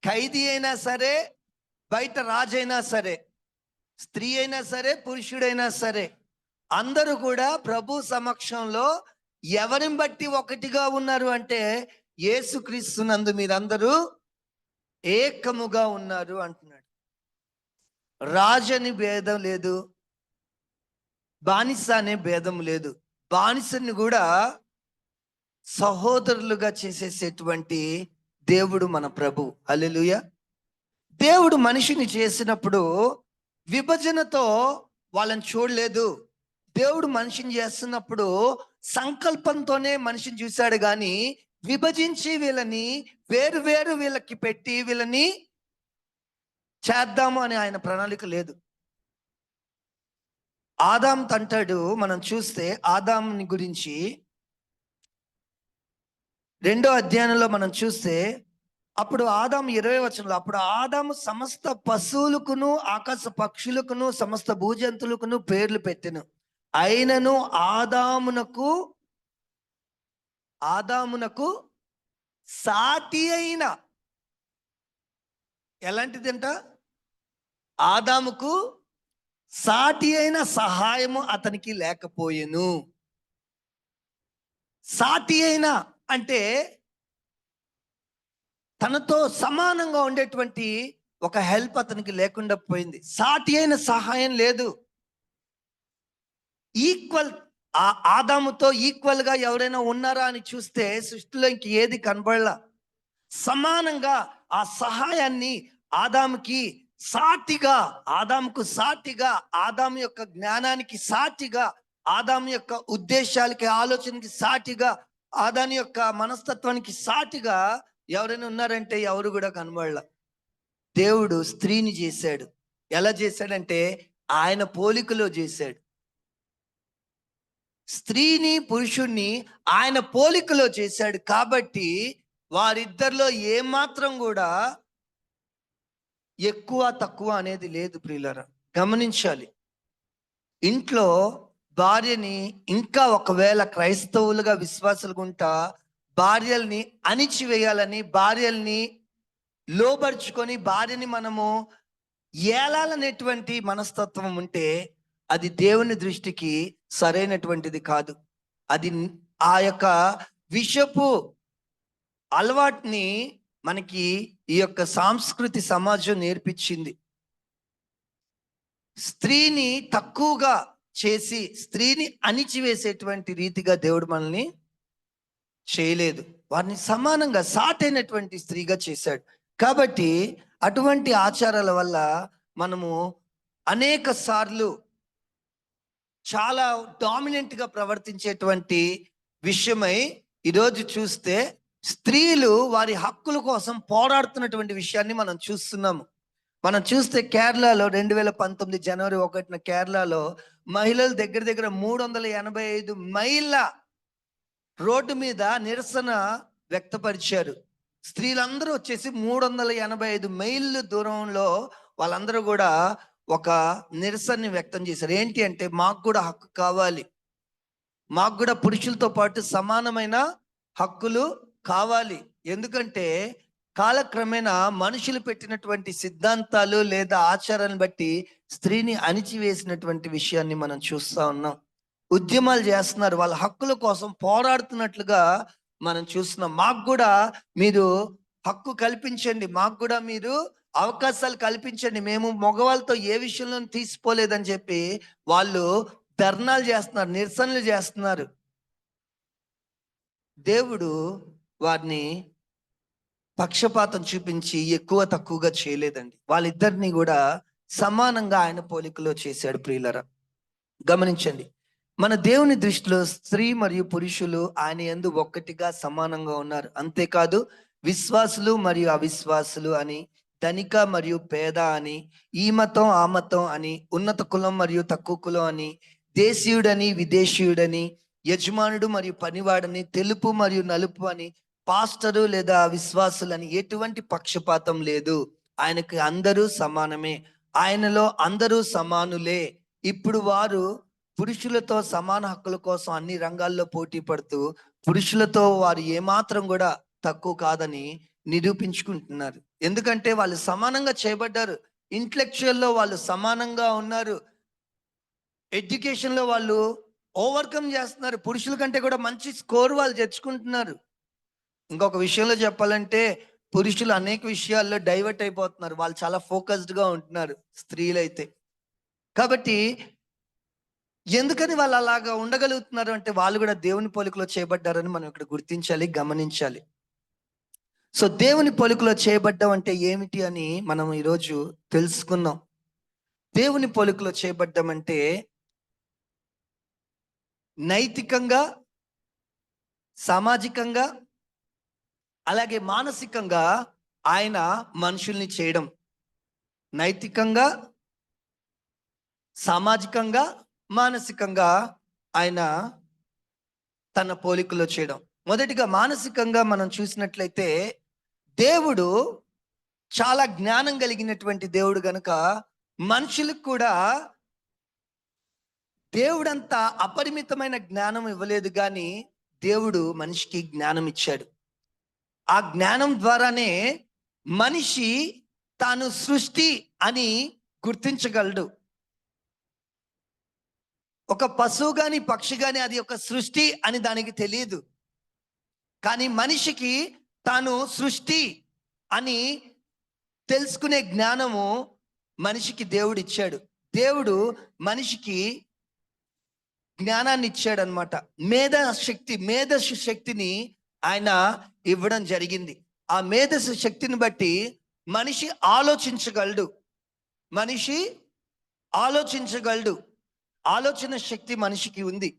ఖైదీ అయినా సరే, బయట రాజైనా సరే, స్త్రీ అయినా సరే, పురుషుడైనా సరే, అందరూ కూడా ప్రభు సమక్షంలో ఎవరిని బట్టి ఒకటిగా ఉన్నారు అంటే, యేసుక్రీస్తునందు మీరందరూ ఏకముగా ఉన్నారు అంటున్నాడు. రాజని భేదం లేదు, బానిస అనే భేదం లేదు. బానిసని కూడా సహోదరులుగా చేసేసేటువంటి దేవుడు మన ప్రభు. హల్లెలూయా. దేవుడు మనిషిని చేసినప్పుడు విభజనతో వాళ్ళని చూడలేదు. దేవుడు మనిషిని చేస్తున్నప్పుడు సంకల్పంతోనే మనిషిని చూశాడు, కానీ విభజించి వీళ్ళని వేరు వీళ్ళకి పెట్టి వీళ్ళని చేద్దాము అని ఆయన ప్రణాళిక లేదు. ఆదాం తంటాడు. మనం చూస్తే ఆదాముని గురించి రెండో అధ్యాయంలో మనం చూస్తే అప్పుడు ఆదాము 20 వచనంలో అప్పుడు ఆదాము సమస్త పశువులకును ఆకాశ పక్షులకును సమస్త భూజంతువులకును పేర్లు పెట్టెను. అయినను ఆదామునకు సాటి అయిన ఎలాంటిదంట? ఆదాముకు సాటి అయిన సహాయము అతనికి లేకపోయెను. సాటి అయిన అంటే తనతో సమానంగా ఉండేటువంటి ఒక హెల్ప్ అతనికి లేకుండా పోయింది. సాటి అయిన సహాయం లేదు. ఈక్వల్ ఆదాముతో ఈక్వల్ గా ఎవరైనా ఉన్నారా అని చూస్తే సృష్టిలో ఇంక ఏది కనబడలా. సమానంగా ఆ సహాయాన్ని ఆదాముకి సాటిగా, ఆదాముకు సాటిగా, ఆదాము యొక్క జ్ఞానానికి సాటిగా, ఆదాము యొక్క ఉద్దేశాలకి ఆలోచనకి సాటిగా, ఆదాము యొక్క మనస్తత్వానికి సాటిగా ఎవరైనా ఉన్నారంటే ఎవరు కూడా కనబడలా. దేవుడు స్త్రీని చేశాడు. ఎలా చేశాడంటే ఆయన పోలికలో చేశాడు. స్త్రీని పురుషుణ్ణి ఆయన పోలికలో చేశాడు కాబట్టి వారిద్దరిలో ఏమాత్రం కూడా ఎక్కువ తక్కువ అనేది లేదు. ప్రియులారా గమనించాలి. ఇంట్లో భార్యని ఇంకా ఒకవేళ క్రైస్తవులుగా విశ్వాసులుగా ఉంటా భార్యల్ని అణిచివేయాలని, భార్యల్ని లోబరుచుకొని భార్యని మనము ఏలాలనేటువంటి మనస్తత్వం ఉంటే అది దేవుని దృష్టికి సరైనటువంటిది కాదు. అది ఆ యొక్క విషపు అలవాటుని మనకి ఈ యొక్క సాంస్కృతి సమాజం నేర్పించింది. స్త్రీని తక్కువగా చేసి స్త్రీని అణిచివేసేటువంటి రీతిగా దేవుడు మనల్ని చేయలేదు. వారిని సమానంగా సాటైనటువంటి స్త్రీగా చేశాడు. కాబట్టి అటువంటి ఆచారాల వల్ల మనము అనేక సార్లు చాలా డామినెంట్ గా ప్రవర్తించేటువంటి విషయమై ఈరోజు చూస్తే స్త్రీలు వారి హక్కుల కోసం పోరాడుతున్నటువంటి విషయాన్ని మనం చూస్తున్నాము. మనం చూస్తే కేరళలో 2019 జనవరి 1న కేరళలో మహిళలు దగ్గర దగ్గర 385 మైళ్ళ రోడ్డు మీద నిరసన వ్యక్తపరిచారు. స్త్రీలందరూ వచ్చేసి 385 మైళ్ళు దూరంలో వాళ్ళందరూ కూడా ఒక నిరసనని వ్యక్తం చేశారు. ఏంటి అంటే మాకు కూడా హక్కు కావాలి, మాకు కూడా పురుషులతో పాటు సమానమైన హక్కులు కావాలి. ఎందుకంటే కాలక్రమేణా మనుషులు పెట్టినటువంటి సిద్ధాంతాలు లేదా ఆచారాన్ని బట్టి స్త్రీని అణిచివేసినటువంటి విషయాన్ని మనం చూస్తా ఉన్నాం. ఉద్యమాలు చేస్తున్నారు, వాళ్ళ హక్కుల కోసం పోరాడుతున్నట్లుగా మనం చూస్తున్నాం. మాకు కూడా మీరు హక్కు కల్పించండి, మాకు కూడా మీరు అవకాశాలు కల్పించండి, మేము మగవాళ్ళతో ఏ విషయంలో తీసిపోలేదని చెప్పి వాళ్ళు ధర్నాలు చేస్తున్నారు, నిరసనలు చేస్తున్నారు. దేవుడు వారిని పక్షపాతం చూపించి ఎక్కువ తక్కువగా చేయలేదండి. వాళ్ళిద్దరిని కూడా సమానంగా ఆయన పోలికలో చేశాడు. ప్రియులరా గమనించండి, మన దేవుని దృష్టిలో స్త్రీ మరియు పురుషులు ఆయన యందు ఒక్కటిగా సమానంగా ఉన్నారు. అంతేకాదు విశ్వాసులు మరియు అవిశ్వాసులు అని, ధనిక మరియు పేద అని, ఈ మతం ఆ మతం అని, ఉన్నత కులం మరియు తక్కువ కులం అని, దేశీయుడని విదేశీయుడని, యజమానుడు మరియు పనివాడని, తెలుపు మరియు నలుపు అని, పాస్టరు లేదా విశ్వాసులని ఎటువంటి పక్షపాతం లేదు. ఆయనకి అందరూ సమానమే, ఆయనలో అందరూ సమానులే. ఇప్పుడు వారు పురుషులతో సమాన హక్కుల కోసం అన్ని రంగాల్లో పోటీ పడుతూ పురుషులతో వారు ఏమాత్రం కూడా తక్కువ కాదని నిరూపించుకుంటున్నారు. ఎందుకంటే వాళ్ళు సమానంగా చేయబడ్డారు. ఇంటలెక్చువల్లో వాళ్ళు సమానంగా ఉన్నారు, ఎడ్యుకేషన్లో వాళ్ళు ఓవర్కమ్ చేస్తున్నారు, పురుషుల కంటే కూడా మంచి స్కోర్ వాళ్ళు తెచ్చుకుంటున్నారు. ఇంకొక విషయంలో చెప్పాలంటే పురుషులు అనేక విషయాల్లో డైవర్ట్ అయిపోతున్నారు, వాళ్ళు చాలా ఫోకస్డ్గా ఉంటున్నారు స్త్రీలైతే. కాబట్టి ఎందుకని వాళ్ళు అలాగా ఉండగలుగుతున్నారు అంటే వాళ్ళు కూడా దేవుని పోలికలో చేయబడ్డారని మనం ఇక్కడ గుర్తించాలి, గమనించాలి. సో దేవుని పోలికలో చేయబడ్డం అంటే ఏమిటి అని మనం ఈరోజు తెలుసుకున్నాం. దేవుని పోలికలో చేయబడ్డం అంటే నైతికంగా, సామాజికంగా, అలాగే మానసికంగా ఆయన మనుషుల్ని చేయడం. నైతికంగా, సామాజికంగా, మానసికంగా ఆయన తన పోలికలో చేయడం. మొదటిగా మానసికంగా మనం చూసినట్లయితే దేవుడు చాలా జ్ఞానం కలిగినటువంటి దేవుడు గనుక మనుషులకు కూడా దేవుడంతా అపరిమితమైన జ్ఞానం ఇవ్వలేదు, కానీ దేవుడు మనిషికి జ్ఞానం ఇచ్చాడు. ఆ జ్ఞానం ద్వారానే మనిషి తాను సృష్టి అని గుర్తించగలడు. ఒక పశువు గాని పక్షి గాని అది ఒక సృష్టి అని దానికి తెలియదు, కానీ మనిషికి తాను సృష్టి అని తెలుసుకునే జ్ఞానము మనిషికి దేవుడు ఇచ్చాడు. దేవుడు మనిషికి జ్ఞానాన్ని ఇచ్చాడు అనమాట. మేధస్సు శక్తిని ఆయన ఇవ్వడం జరిగింది. ఆ మేధస్సు శక్తిని బట్టి మనిషి ఆలోచించగలడు. ఆలోచన శక్తి మనిషికి ఉంది.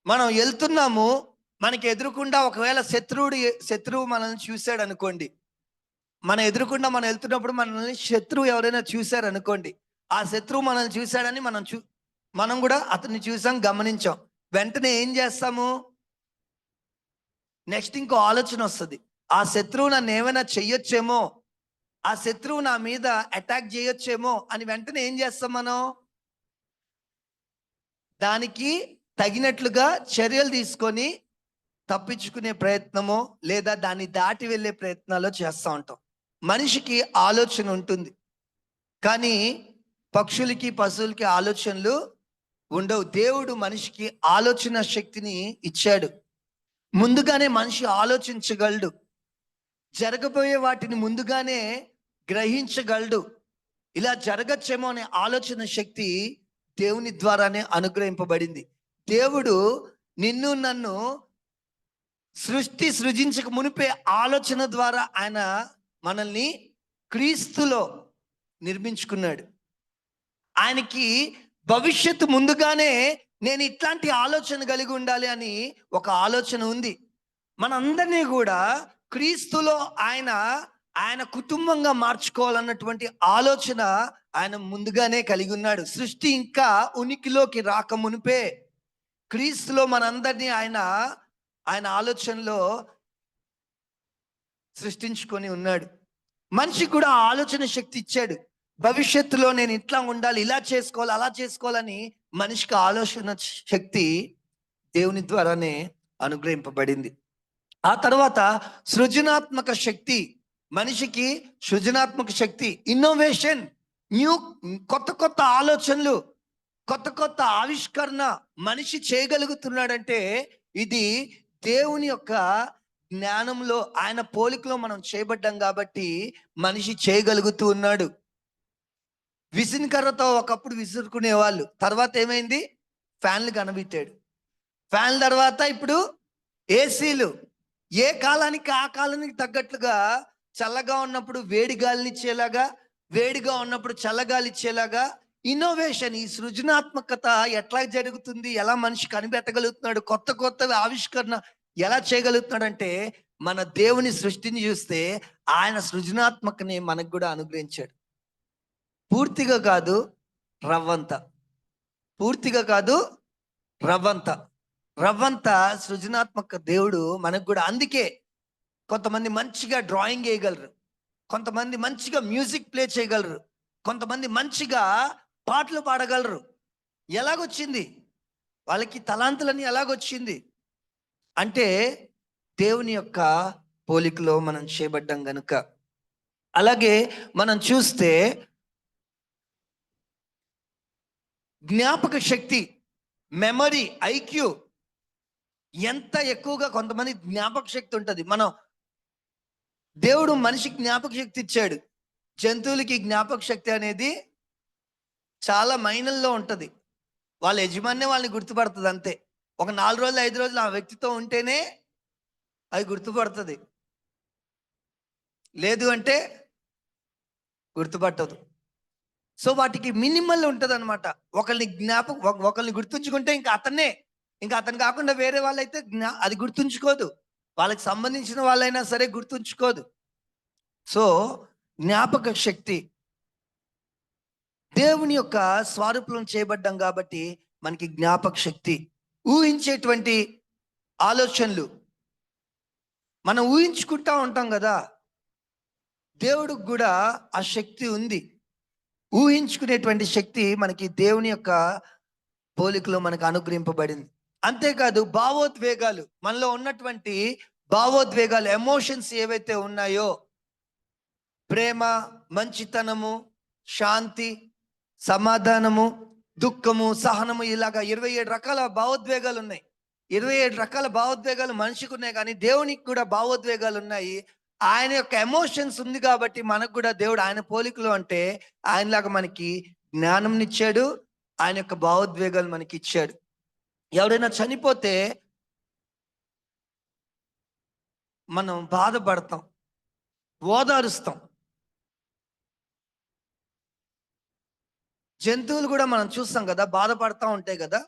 మనం వెళ్తున్నాము, మనకి ఎదురుకుండా ఒకవేళ శత్రువు మనల్ని చూశాడు అనుకోండి, మనం వెళ్తున్నప్పుడు మనల్ని శత్రువు ఎవరైనా చూశారు అనుకోండి, ఆ శత్రువు మనల్ని చూశాడని మనం కూడా అతన్ని చూసాం, గమనించాం. వెంటనే ఏం చేస్తాము? నెక్స్ట్ ఇంకో ఆలోచన వస్తుంది. ఆ శత్రువు నన్ను ఏమైనా చెయ్యొచ్చేమో, ఆ శత్రువు నా మీద అటాక్ చేయొచ్చేమో అని వెంటనే ఏం చేస్తాం? మనం దానికి తగినట్లుగా చర్యలు తీసుకొని తప్పించుకునే ప్రయత్నమో లేదా దాన్ని దాటి వెళ్ళే ప్రయత్నాలు చేస్తూ ఉంటాం. మనిషికి ఆలోచన ఉంటుంది, కానీ పక్షులకి పశువులకి ఆలోచనలు ఉండవు. దేవుడు మనిషికి ఆలోచన శక్తిని ఇచ్చాడు. ముందుగానే మనిషి ఆలోచించగలడు, జరగబోయే వాటిని ముందుగానే గ్రహించగలడు. ఇలా జరగచ్చేమో అనే ఆలోచన శక్తి దేవుని ద్వారానే అనుగ్రహింపబడింది. దేవుడు నిన్ను నన్ను సృజించక మునిపే ఆలోచన ద్వారా ఆయన మనల్ని క్రీస్తులో నిర్మించుకున్నాడు. ఆయనకి భవిష్యత్తు ముందుగానే నేను ఇట్లాంటి ఆలోచన కలిగి ఉండాలి అని ఒక ఆలోచన ఉంది. మనందరినీ కూడా క్రీస్తులో ఆయన కుటుంబంగా మార్చుకోవాలన్నటువంటి ఆలోచన ఆయన ముందుగానే కలిగి ఉన్నాడు. సృష్టి ఇంకా ఉనికిలోకి రాక మునిపే క్రీస్తులో మనందరినీ ఆయన ఆలోచనలో సృష్టించుకొని ఉన్నాడు. మనిషికి కూడా ఆలోచన శక్తి ఇచ్చాడు. భవిష్యత్తులో నేను ఇట్లా ఉండాలి, ఇలా చేసుకోవాలి, అలా చేసుకోవాలని మనిషికి ఆలోచన శక్తి దేవుని ద్వారానే అనుగ్రహింపబడింది. ఆ తర్వాత సృజనాత్మక శక్తి, మనిషికి సృజనాత్మక శక్తి, ఇన్నోవేషన్, కొత్త ఆలోచనలు, కొత్త ఆవిష్కరణ మనిషి చేయగలుగుతున్నాడంటే ఇది దేవుని యొక్క జ్ఞానంలో, ఆయన పోలికలో మనం చేయబడ్డాం కాబట్టి మనిషి చేయగలుగుతూ ఉన్నాడు. విసినకర్రతో ఒకప్పుడు విసురుకునే వాళ్ళు, తర్వాత ఏమైంది? ఫ్యాన్లు కనబెట్టాడు. ఫ్యాన్ల తర్వాత ఇప్పుడు ఏసీలు. ఏ కాలానికి ఆ కాలానికి తగ్గట్లుగా చల్లగా ఉన్నప్పుడు వేడి గాలిని ఇచ్చేలాగా, వేడిగా ఉన్నప్పుడు చల్లగాలి ఇచ్చేలాగా ఇన్నోవేషన్, ఈ సృజనాత్మకత ఎట్లా జరుగుతుంది, ఎలా మనిషి కనిపెట్టగలుగుతున్నాడు, కొత్త ఆవిష్కరణ ఎలా చేయగలుగుతున్నాడంటే మన దేవుని సృష్టిని చూస్తే ఆయన సృజనాత్మకని మనకు కూడా అనుగ్రహించాడు. పూర్తిగా కాదు, రవ్వంత. సృజనాత్మక దేవుడు మనకు కూడా. అందుకే కొంతమంది మంచిగా డ్రాయింగ్ వేయగలరు, కొంతమంది మంచిగా మ్యూజిక్ ప్లే చేయగలరు, కొంతమంది మంచిగా పాటలు పాడగలరు. ఎలాగొచ్చింది వాళ్ళకి తలాంతులని? ఎలాగొచ్చింది అంటే దేవుని యొక్క పోలికలో మనం చేయబడ్డాం గనుక. అలాగే మనం చూస్తే జ్ఞాపక శక్తి, మెమరీ, ఐక్యూ ఎంత ఎక్కువగా కొంతమంది జ్ఞాపక శక్తి ఉంటుంది. దేవుడు మనిషికి జ్ఞాపక శక్తి ఇచ్చాడు. జంతువులకి జ్ఞాపక శక్తి అనేది చాలా మైనల్లో ఉంటుంది. వాళ్ళ యజమాన్యం వాళ్ళని గుర్తుపడుతుంది అంతే. ఒక 4 రోజులు 5 రోజులు ఆ వ్యక్తితో ఉంటేనే అది గుర్తుపడుతుంది, లేదు అంటే గుర్తుపట్టదు. సో వాటికి మినిమల్ ఉంటుంది అనమాట. ఒకరిని గుర్తుంచుకుంటే ఇంకా అతను కాకుండా వేరే వాళ్ళైతే అది గుర్తుంచుకోదు, వాళ్ళకి సంబంధించిన వాళ్ళైనా సరే గుర్తుంచుకోదు. సో జ్ఞాపక శక్తి, దేవుని యొక్క స్వరూపం చేయబడ్డాం కాబట్టి మనకి జ్ఞాపక శక్తి, ఊహించేటువంటి ఆలోచనలు మనం ఊహించుకుంటా ఉంటాం కదా. దేవుడికి కూడా ఆ శక్తి ఉంది. ఊహించుకునేటువంటి శక్తి మనకి దేవుని యొక్క పోలికలో మనకు అనుగ్రహింపబడింది. అంతేకాదు భావోద్వేగాలు, మనలో ఉన్నటువంటి భావోద్వేగాలు, ఎమోషన్స్ ఏవైతే ఉన్నాయో, ప్రేమ, మంచితనము, శాంతి, సమాధానము, దుఃఖము, సహనము, ఇలాగా 27 రకాల భావోద్వేగాలు ఉన్నాయి. 27 రకాల భావోద్వేగాలు మనిషికి ఉన్నాయి, కానీ దేవునికి కూడా భావోద్వేగాలు ఉన్నాయి. ఆయన యొక్క ఎమోషన్స్ ఉంది కాబట్టి మనకు కూడా దేవుడు ఆయన పోలికలో అంటే ఆయనలాగా మనకి జ్ఞానంనిచ్చాడు, ఆయన యొక్క భావోద్వేగాలు మనకి ఇచ్చాడు. ఎవరైనా చనిపోతే మనం బాధపడతాం, ఓదారుస్తాం. జంతువులు కూడా మనం చూస్తాం కదా, బాధపడతా ఉంటాయి కదా,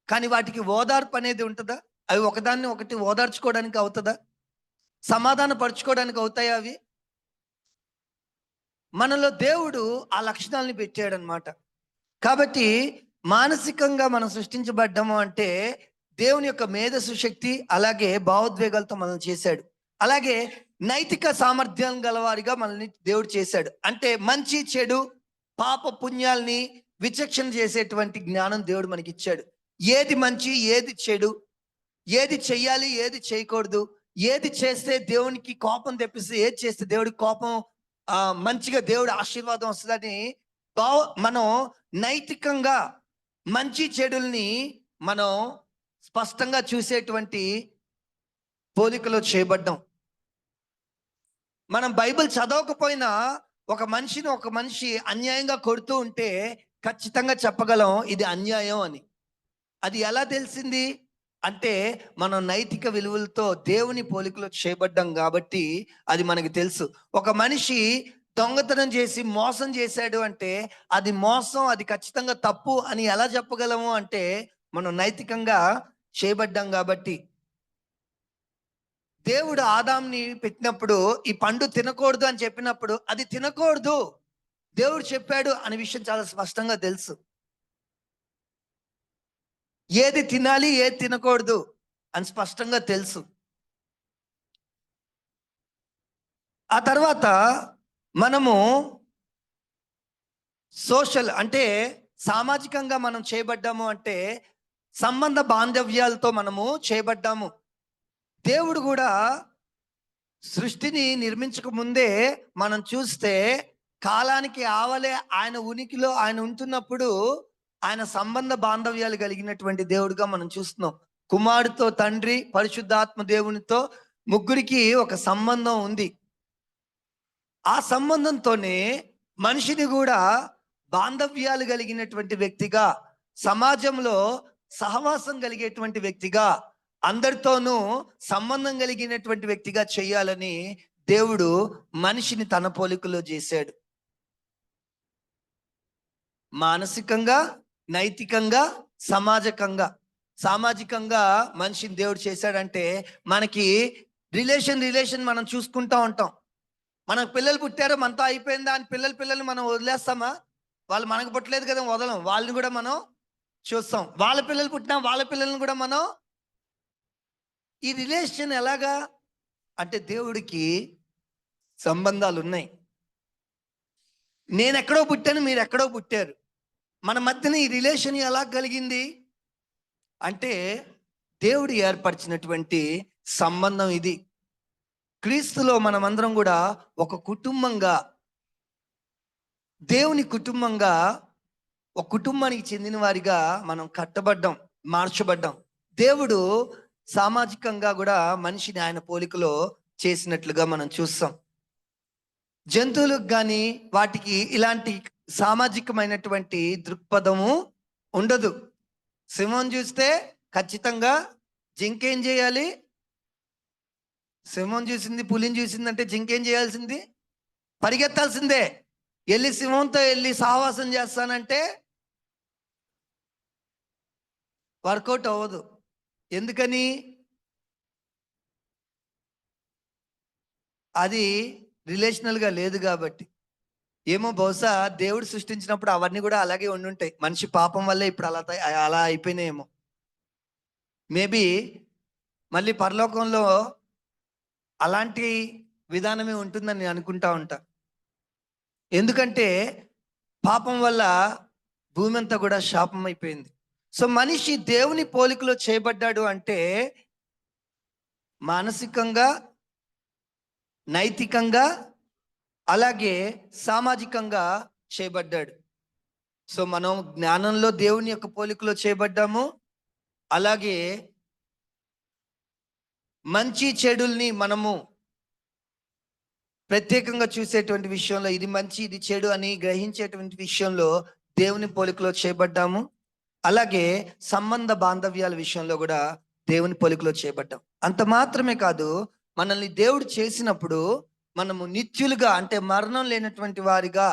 కానీ వాటికి ఓదార్పు అనేది ఉంటుందా? అవి ఒకదాన్ని ఒకటి ఓదార్చుకోవడానికి అవుతుందా? సమాధాన పరుచుకోవడానికి అవుతాయా అవి? మనలో దేవుడు ఆ లక్షణాలని పెట్టాడనమాట. కాబట్టి మానసికంగా మనం సృష్టించబడ్డాము అంటే దేవుని యొక్క మేధస్సు శక్తి, అలాగే భావోద్వేగాలతో మనం చేశాడు. అలాగే నైతిక సామర్థ్యం గలవారిగా మనల్ని దేవుడు చేశాడు. అంటే మంచి చెడు, పాప పుణ్యాల్ని విచక్షణ చేసేటువంటి జ్ఞానం దేవుడు మనకి ఇచ్చాడు. ఏది మంచి, ఏది చెడు, ఏది చెయ్యాలి, ఏది చేయకూడదు, ఏది చేస్తే దేవునికి కోపం తెప్పిస్తే, ఏది చేస్తే దేవుడికి కోపం, మంచిగా దేవుడి ఆశీర్వాదం వస్తుందని మనం నైతికంగా మంచి చెడుల్ని మనం స్పష్టంగా చూసేటువంటి పోలికలో చేయబడ్డాం. మనం బైబిల్ చదవకపోయినా ఒక మనిషి అన్యాయంగా కొడుతూ ఉంటే ఖచ్చితంగా చెప్పగలం ఇది అన్యాయం అని. అది ఎలా తెలిసింది అంటే మనం నైతిక విలువలతో దేవుని పోలికలో చేయబడ్డాం కాబట్టి అది మనకి తెలుసు. ఒక మనిషి దొంగతనం చేసి మోసం చేశాడు అంటే అది మోసం, అది ఖచ్చితంగా తప్పు అని ఎలా చెప్పగలము అంటే మనం నైతికంగా చేయబడ్డాం కాబట్టి. దేవుడు ఆదాంని పెట్టినప్పుడు ఈ పండు తినకూడదు అని చెప్పినప్పుడు అది తినకూడదు, దేవుడు చెప్పాడు అనే విషయం చాలా స్పష్టంగా తెలుసు. ఏది తినాలి, ఏది తినకూడదు అని స్పష్టంగా తెలుసు. ఆ తర్వాత మనము సోషల్ అంటే సామాజికంగా మనం చేయబడ్డాము అంటే సంబంధ బాంధవ్యాలతో మనము చేయబడ్డాము. దేవుడు కూడా సృష్టిని నిర్మించక ముందే మనం చూస్తే కాలానికి ఆవలే ఆయన ఉనికిలో ఆయన ఉంటున్నప్పుడు ఆయన సంబంధ బాంధవ్యాలు కలిగినటువంటి దేవుడిగా మనం చూస్తున్నాం. కుమారుడితో తండ్రి, పరిశుద్ధాత్మ దేవునితో ముగ్గురికి ఒక సంబంధం ఉంది. ఆ సంబంధంతోనే మనిషిని కూడా బాంధవ్యాలు కలిగినటువంటి వ్యక్తిగా, సమాజంలో సహవాసం కలిగేటువంటి వ్యక్తిగా, అందరితోనూ సంబంధం కలిగినటువంటి వ్యక్తిగా చేయాలని దేవుడు మనిషిని తన పోలికలో చేశాడు. మానసికంగా, నైతికంగా, సామాజికంగా మనిషిని దేవుడు చేశాడంటే మనకి రిలేషన్ మనం చూసుకుంటా ఉంటాం. మనకు పిల్లలు పుట్టారు, మనతో అయిపోయిందా అని పిల్లల్ని మనం వదిలేస్తామా? వాళ్ళు మనకు పుట్టలేదు కదా, వదలం. వాళ్ళని కూడా మనం చూస్తాం. వాళ్ళ పిల్లలు పుట్టినా వాళ్ళ పిల్లల్ని కూడా మనం. ఈ రిలేషన్ ఎలాగా అంటే దేవుడికి సంబంధాలు ఉన్నాయి. నేను ఎక్కడో పుట్టాను, మీరు ఎక్కడో పుట్టారు, మన మధ్యన ఈ రిలేషన్ ఎలా కలిగింది అంటే దేవుడు ఏర్పరిచినటువంటి సంబంధం ఇది. క్రీస్తులో మనమందరం కూడా ఒక కుటుంబంగా, దేవుని కుటుంబంగా, ఒక కుటుంబానికి చెందిన వారిగా మనం కట్టబడ్డాం, మార్చబడ్డాం. దేవుడు సామాజికంగా కూడా మనిషిని ఆయన పోలికలో చేసినట్లుగా మనం చూస్తాం. జంతువులకు కానీ వాటికి ఇలాంటి సామాజికమైనటువంటి దృక్పథము ఉండదు. సింహం చూస్తే ఖచ్చితంగా జింక ఏం చేయాలి? సింహం చూసింది, పులిని చూసిందంటే జింక ఏం చేయాల్సింది? పరిగెత్తాల్సిందే. వెళ్ళి సింహంతో వెళ్ళి సహవాసం చేస్తానంటే వర్కౌట్ అవ్వదు. ఎందుకని? అది రిలేషనల్గా లేదు కాబట్టి. ఏమో బహుశా దేవుడు సృష్టించినప్పుడు అవన్నీ కూడా అలాగే ఉండుంటాయి. మనిషి పాపం వల్లే ఇప్పుడు అలా అయిపోయినాయేమో. మేబీ మళ్ళీ పరలోకంలో అలాంటి విధానమే ఉంటుందని నేను అనుకుంటా ఉంటా. ఎందుకంటే పాపం వల్ల భూమి అంతా కూడా శాపం అయిపోయింది. సో మనిషి దేవుని పోలికలో చేయబడ్డాడు అంటే మానసికంగా, నైతికంగా, అలాగే సామాజికంగా చేయబడ్డాడు. సో మనం జ్ఞానంలో దేవుని యొక్క పోలికలో చేయబడ్డాము. అలాగే మంచి చెడుల్ని మనము ప్రత్యేకంగా చూసేటువంటి విషయంలో ఇది మంచి ఇది చెడు అని గ్రహించేటువంటి విషయంలో దేవుని పోలికలో చేయబడ్డాము. అలాగే సంబంధ బాంధవ్యాల విషయంలో కూడా దేవుని పోలికలో చేయబడ్డాం. అంత మాత్రమే కాదు, మనల్ని దేవుడు చేసినప్పుడు మనము నిత్యులుగా అంటే మరణం లేనటువంటి వారిగా,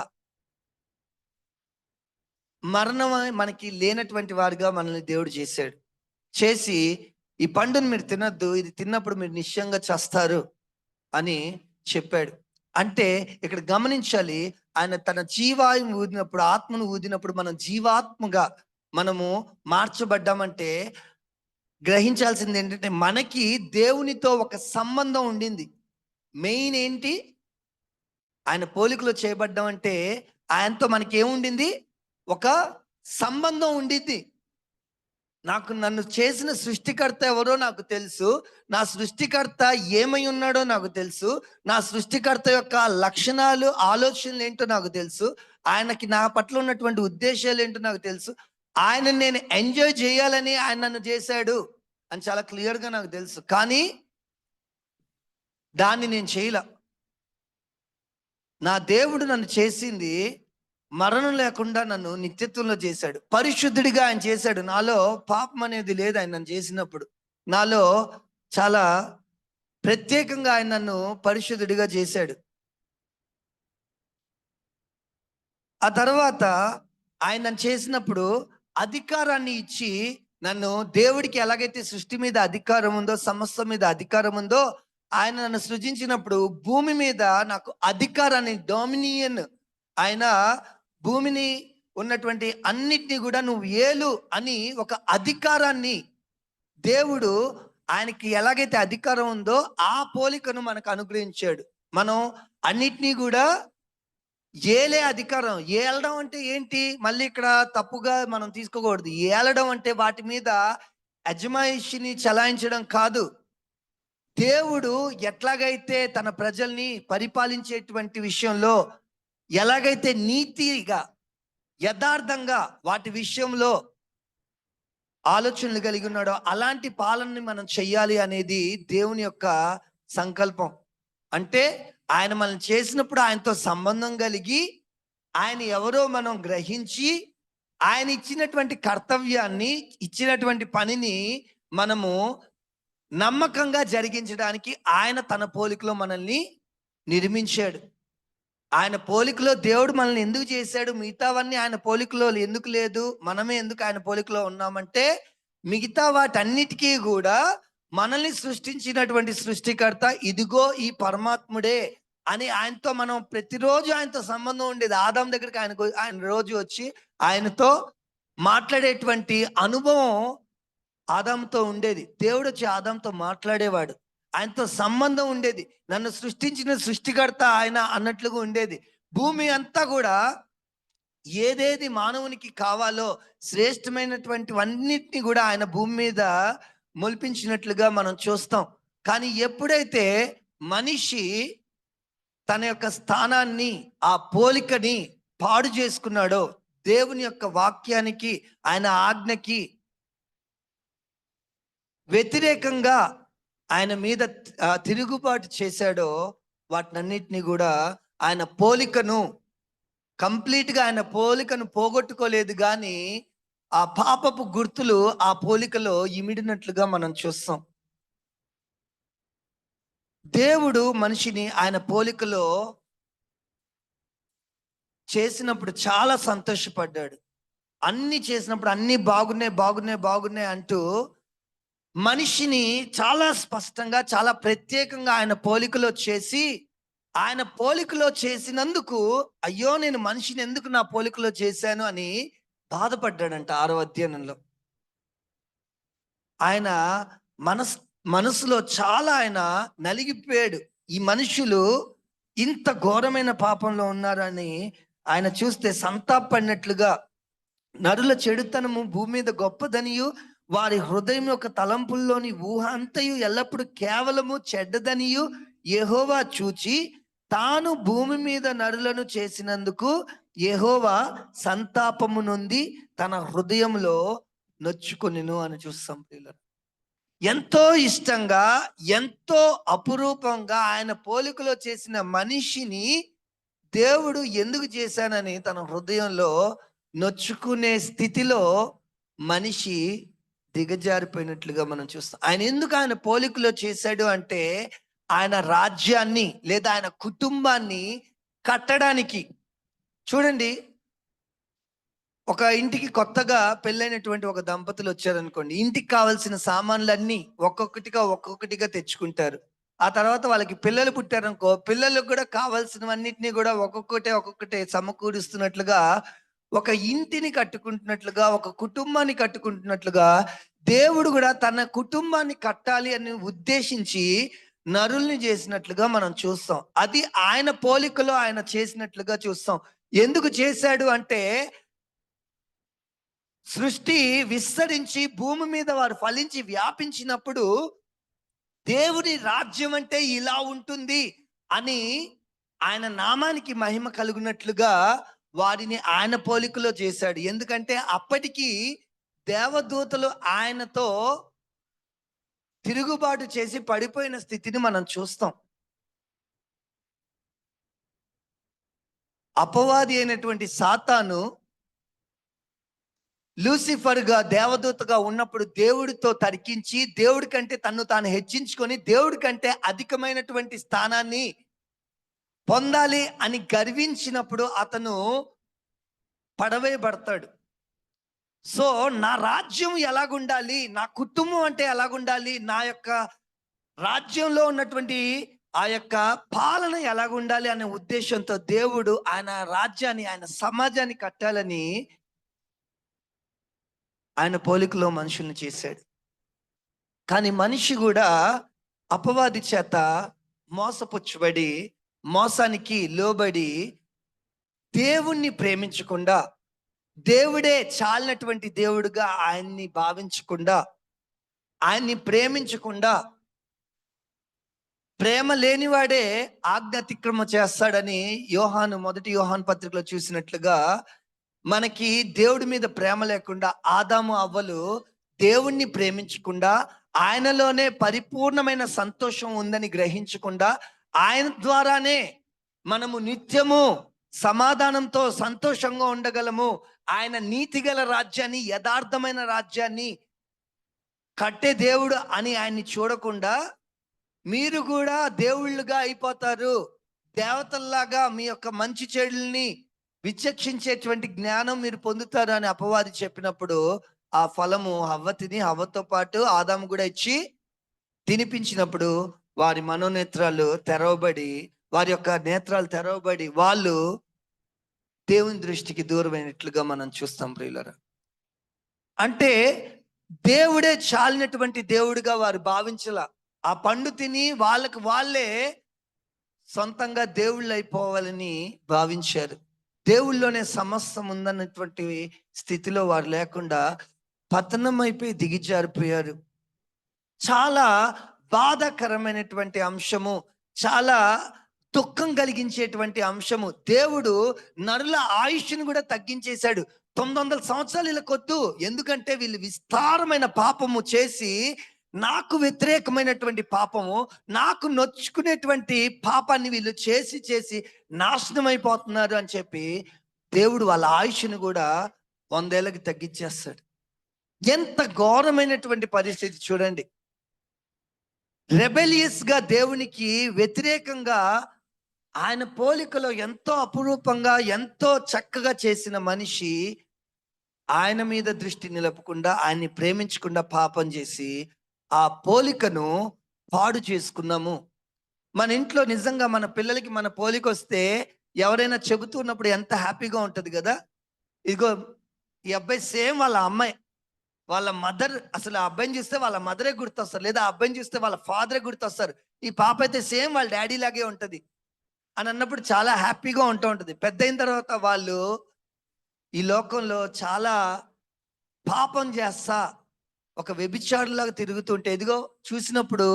మరణం మనకి లేనటువంటి వారిగా మనల్ని దేవుడు చేశాడు. చేసి ఈ పండును మీరు తినొద్దు, ఇది తిన్నప్పుడు మీరు నిశ్చయంగా చస్తారు అని చెప్పాడు. అంటే ఇక్కడ గమనించాలి, ఆయన తన జీవాయువు ఊదినప్పుడు, ఆత్మను ఊదినప్పుడు మనం జీవాత్మగా మనము మార్చబడ్డామంటే గ్రహించాల్సింది ఏంటంటే మనకి దేవునితో ఒక సంబంధం ఉండింది. మెయిన్ ఏంటి, ఆయన పోలికలో చేయబడ్డం అంటే ఆయనతో మనకి ఏముండింది, ఒక సంబంధం ఉండింది. నన్ను చేసిన సృష్టికర్త ఎవరో నాకు తెలుసు, నా సృష్టికర్త ఏమై ఉన్నాడో నాకు తెలుసు, నా సృష్టికర్త యొక్క లక్షణాలు ఆలోచనలు ఏంటో నాకు తెలుసు, ఆయనకి నా పట్ల ఉన్నటువంటి ఉద్దేశాలు ఏంటో నాకు తెలుసు, ఆయన నేను ఎంజాయ్ చేయాలని ఆయన నన్ను చేశాడు అని చాలా క్లియర్గా నాకు తెలుసు. కానీ దాన్ని నేను చేయలే. నా దేవుడు నన్ను చేసింది మరణం లేకుండా నన్ను నిత్యత్వంలో చేశాడు, పరిశుద్ధుడిగా ఆయన చేశాడు. నాలో పాపం అనేది లేదు ఆయన నన్ను చేసినప్పుడు. నాలో చాలా ప్రత్యేకంగా ఆయన నన్ను పరిశుద్ధుడిగా చేశాడు. ఆ తర్వాత ఆయన నన్ను చేసినప్పుడు అధికారాన్ని ఇచ్చి, నన్ను దేవుడికి ఎలాగైతే సృష్టి మీద అధికారం ఉందో, సమస్త మీద అధికారం ఉందో, ఆయన నన్ను సృజించినప్పుడు భూమి మీద నాకు అధికారాన్ని, డొమినియన్, ఆయన భూమిని ఉన్నటువంటి అన్నిటినీ కూడా నువ్వు ఏలు అని ఒక అధికారాన్ని దేవుడు, ఆయనకి ఎలాగైతే అధికారం ఉందో ఆ పోలికను మనకు అనుగ్రహించాడు. మనం అన్నిటినీ కూడా ఏలే అధికారం. ఏలడం అంటే ఏంటి, మళ్ళీ ఇక్కడ తప్పుగా మనం తీసుకోకూడదు. ఏలడం అంటే వాటి మీద అజమాయిషిని చలాయించడం కాదు. దేవుడు ఎట్లాగైతే తన ప్రజల్ని పరిపాలించేటువంటి విషయంలో ఎలాగైతే నీతిగా, యథార్థంగా వాటి విషయంలో ఆలోచనలు కలిగి ఉన్నాడో అలాంటి పాలనని మనం చెయ్యాలి అనేది దేవుని యొక్క సంకల్పం. అంటే ఆయన మనం చేసినప్పుడు ఆయనతో సంబంధం కలిగి, ఆయన ఎవరో మనం గ్రహించి, ఆయన ఇచ్చినటువంటి కర్తవ్యాన్ని, ఇచ్చినటువంటి పనిని మనము నమ్మకంగా జరిగించడానికి ఆయన తన పోలికలో మనల్ని నిర్మించాడు. ఆయన పోలికలో దేవుడు మనల్ని ఎందుకు చేశాడు, మిగతావన్నీ ఆయన పోలికలో ఎందుకు లేదు, మనమే ఎందుకు ఆయన పోలికలో ఉన్నామంటే, మిగతా వాటన్నిటికీ కూడా మనల్ని సృష్టించినటువంటి సృష్టికర్త ఇదిగో ఈ పరమాత్ముడే అని ఆయనతో మనం ప్రతిరోజు ఆయనతో సంబంధం ఉండేది. ఆదాం దగ్గరికి ఆయన రోజు వచ్చి ఆయనతో మాట్లాడేటువంటి అనుభవం ఆదాంతో ఉండేది. దేవుడు వచ్చి ఆదాంతో మాట్లాడేవాడు, ఆయనతో సంబంధం ఉండేది. నన్ను సృష్టించిన సృష్టికర్త ఆయన అన్నట్లుగా ఉండేది. భూమి అంతా కూడా ఏదేది మానవునికి కావాలో శ్రేష్టమైనటువంటివన్నిటిని కూడా ఆయన భూమి మీద మొలిపించినట్లుగా మనం చూస్తాం. కానీ ఎప్పుడైతే మనిషి తన యొక్క స్థానాన్ని, ఆ పోలికని పాడు చేసుకున్నాడో, దేవుని యొక్క వాక్యానికి, ఆయన ఆజ్ఞకి వ్యతిరేకంగా ఆయన మీద తిరుగుబాటు చేశాడో, వాటినన్నిటినీ కూడా ఆయన పోలికను కంప్లీట్గా, ఆయన పోలికను పోగొట్టుకోలేదు, కానీ ఆ పాపపు గుర్తులు ఆ పోలికలో ఇమిడినట్లుగా మనం చూస్తాం. దేవుడు మనిషిని ఆయన పోలికలో చేసినప్పుడు చాలా సంతోషపడ్డాడు. అన్ని చేసినప్పుడు అన్ని బాగున్నాయి బాగున్నాయి బాగున్నాయి అంటూ మనిషిని చాలా స్పష్టంగా, చాలా ప్రత్యేకంగా ఆయన పోలికలో చేసి, ఆయన పోలికలో చేసినందుకు అయ్యో నేను మనిషిని ఎందుకు నా పోలికలో చేశాను అని బాధపడ్డాడంట 6వ అధ్యాయంలో. ఆయన మనసులో చాలా ఆయన నలిగిపోయాడు. ఈ మనుషులు ఇంత ఘోరమైన పాపంలో ఉన్నారని ఆయన చూస్తే సంతాపడినట్లుగా, నరుల చెడుతనము భూమి మీద గొప్పదనియు, వారి హృదయం యొక్క తలంపుల్లోని ఊహ అంతయు ఎల్లప్పుడూ కేవలము చెడ్డదనియు యెహోవా చూచి, తాను భూమి మీద నరులను చేసినందుకు యెహోవా సంతాపము నొంది తన హృదయంలో నొచ్చుకొనెను అని చూస్తాం ప్రియులారా. ఎంతో ఇష్టంగా, ఎంతో అపురూపంగా ఆయన పోలికలో చేసిన మనిషిని దేవుడు ఎందుకు చేశానని తన హృదయంలో నొచ్చుకునే స్థితిలో మనిషి దిగజారిపోయినట్లుగా మనం చూస్తాం. ఆయన ఎందుకు ఆయన పోలికలో చేశాడు అంటే, ఆయన రాజ్యాన్ని లేదా ఆయన కుటుంబాన్ని కట్టడానికి. చూడండి, ఒక ఇంటికి కొత్తగా పెళ్ళైనటువంటి ఒక దంపతులు వచ్చారనుకోండి, ఇంటికి కావాల్సిన సామాన్లన్నీ ఒక్కొక్కటిగా తెచ్చుకుంటారు. ఆ తర్వాత వాళ్ళకి పిల్లలు పుట్టారనుకో, పిల్లలకు కూడా కావాల్సినవన్నిటినీ కూడా ఒక్కొక్కటే సమకూరుస్తున్నట్లుగా, ఒక ఇంటిని కట్టుకుంటున్నట్లుగా, ఒక కుటుంబాన్ని కట్టుకుంటున్నట్లుగా, దేవుడు కూడా తన కుటుంబాన్ని కట్టాలి అని ఉద్దేశించి నరుల్ని చేసినట్లుగా మనం చూస్తాం. అది ఆయన పోలికలో ఆయన చేసినట్లుగా చూస్తాం. ఎందుకు చేశాడు అంటే, సృష్టి విస్తరించి భూమి మీద వారు ఫలించి వ్యాపించినప్పుడు దేవుని రాజ్యం అంటే ఇలా ఉంటుంది అని ఆయన నామానికి మహిమ కలుగునట్లుగా వారిని ఆయన పోలికలో చేశాడు. ఎందుకంటే అప్పటికి దేవదూతలు ఆయనతో తిరుగుబాటు చేసి పడిపోయిన స్థితిని మనం చూస్తాం. అపవాది అయినటువంటి సాతాను లూసిఫర్గా దేవదూతగా ఉన్నప్పుడు దేవుడితో తర్కించి, దేవుడి కంటే తన్ను తాను హెచ్చించుకొని, దేవుడి కంటే అధికమైనటువంటి స్థానాన్ని పొందాలి అని గర్వించినప్పుడు అతను పడవేయబడతాడు. సో నా రాజ్యం ఎలాగుండాలి, నా కుటుంబం అంటే ఎలాగుండాలి, నా యొక్క రాజ్యంలో ఉన్నటువంటి ఆ యొక్క పాలన ఎలాగుండాలి అనే ఉద్దేశంతో దేవుడు ఆయన రాజ్యాన్ని, ఆయన సమాజాన్ని కట్టాలని ఆయన పోలికలో మనుషుల్ని చేశాడు. కానీ మనిషి కూడా అపవాది చేత మోసపుచ్చబడి, మోసానికి లోబడి, దేవుణ్ణి ప్రేమించకుండా, దేవుడే చాలినటువంటి దేవుడుగా ఆయన్ని భావించకుండా, ఆయన్ని ప్రేమించకుండా, ప్రేమ లేనివాడే ఆజ్ఞాతిక్రమ చేస్తాడని మొదటి యోహాను పత్రికలో చూసినట్లుగా, మనకి దేవుడి మీద ప్రేమ లేకుండా ఆదాము అవ్వలు దేవుణ్ణి ప్రేమించకుండా, ఆయనలోనే పరిపూర్ణమైన సంతోషం ఉందని గ్రహించకుండా, ఆయన ద్వారానే మనము నిత్యము సమాధానంతో సంతోషంగా ఉండగలము, ఆయన నీతిగల రాజ్యాన్ని, యథార్థమైన రాజ్యాన్ని కట్టే దేవుడు అని ఆయన్ని చూడకుండా, మీరు కూడా దేవుళ్ళుగా అయిపోతారు, దేవతల్లాగా మీ యొక్క మంచి చెడుల్ని విచక్షించేటువంటి జ్ఞానం మీరు పొందుతారు అని అపవాది చెప్పినప్పుడు, ఆ ఫలము హవ్వ తిని, హవ్వతో పాటు ఆదాము కూడా ఇచ్చి తినిపించినప్పుడు వారి మనోనేత్రాలు తెరవబడి, వారి యొక్క నేత్రాలు తెరవబడి, వాళ్ళు దేవుని దృష్టికి దూరమైనట్లుగా మనం చూస్తాం ప్రియులారా. అంటే దేవుడే చాలినటువంటి దేవుడిగా వారు భావించల. ఆ పండు తిని వాళ్ళే సొంతంగా దేవుళ్ళు అయిపోవాలని భావించారు. దేవుళ్ళలోనే సమస్తం ఉందన్నటువంటి స్థితిలో వారు లేకుండా పతనం అయిపోయి దిగిజారిపోయారు. చాలా బాధాకరమైనటువంటి అంశము, చాలా దుఃఖం కలిగించేటువంటి అంశము. దేవుడు నరుల ఆయుష్ను కూడా తగ్గించేశాడు. 900 సంవత్సరాలు ఇలా కొద్దు, ఎందుకంటే వీళ్ళు విస్తారమైన పాపము చేసి, నాకు వ్యతిరేకమైనటువంటి పాపము, నాకు నొచ్చుకునేటువంటి పాపాన్ని వీళ్ళు చేసి చేసి నాశనం అయిపోతున్నారు అని చెప్పి దేవుడు వాళ్ళ ఆయుష్ను కూడా 100 ఏళ్ళకి తగ్గించేస్తాడు. ఎంత ఘోరమైనటువంటి పరిస్థితి చూడండి. రెబెలియస్ గా దేవునికి వ్యతిరేకంగా ఆయన పోలికలో ఎంతో అపురూపంగా, ఎంతో చక్కగా చేసిన మనిషి ఆయన మీద దృష్టి నిలపకుండా, ఆయన్ని ప్రేమించకుండా పాపం చేసి ఆ పోలికను పాడు చేసుకున్నాము. మన ఇంట్లో నిజంగా మన పిల్లలకి మన పోలిక వస్తే ఎవరైనా చెబుతున్నప్పుడు ఎంత హ్యాపీగా ఉంటది కదా. ఇదిగో ఈ అబ్బాయి సేమ్ వాళ్ళ అమ్మాయి, వాళ్ళ మదర్, అసలు ఆ అబ్బాయిని చూస్తే వాళ్ళ మదరే గుర్తొస్తారు, లేదా ఆ అబ్బాయిని చూస్తే వాళ్ళ ఫాదరే గుర్తొస్తారు. ఈ పాప అయితే సేమ్ వాళ్ళ డాడీ లాగే ఉంటది అని అన్నప్పుడు చాలా హ్యాపీగా ఉంటుంది. పెద్ద అయిన తర్వాత వాళ్ళు ఈ లోకంలో చాలా పాపం చేస్తా ఒక వ్యభిచారులాగా తిరుగుతుంటే, ఇదిగో చూసినప్పుడు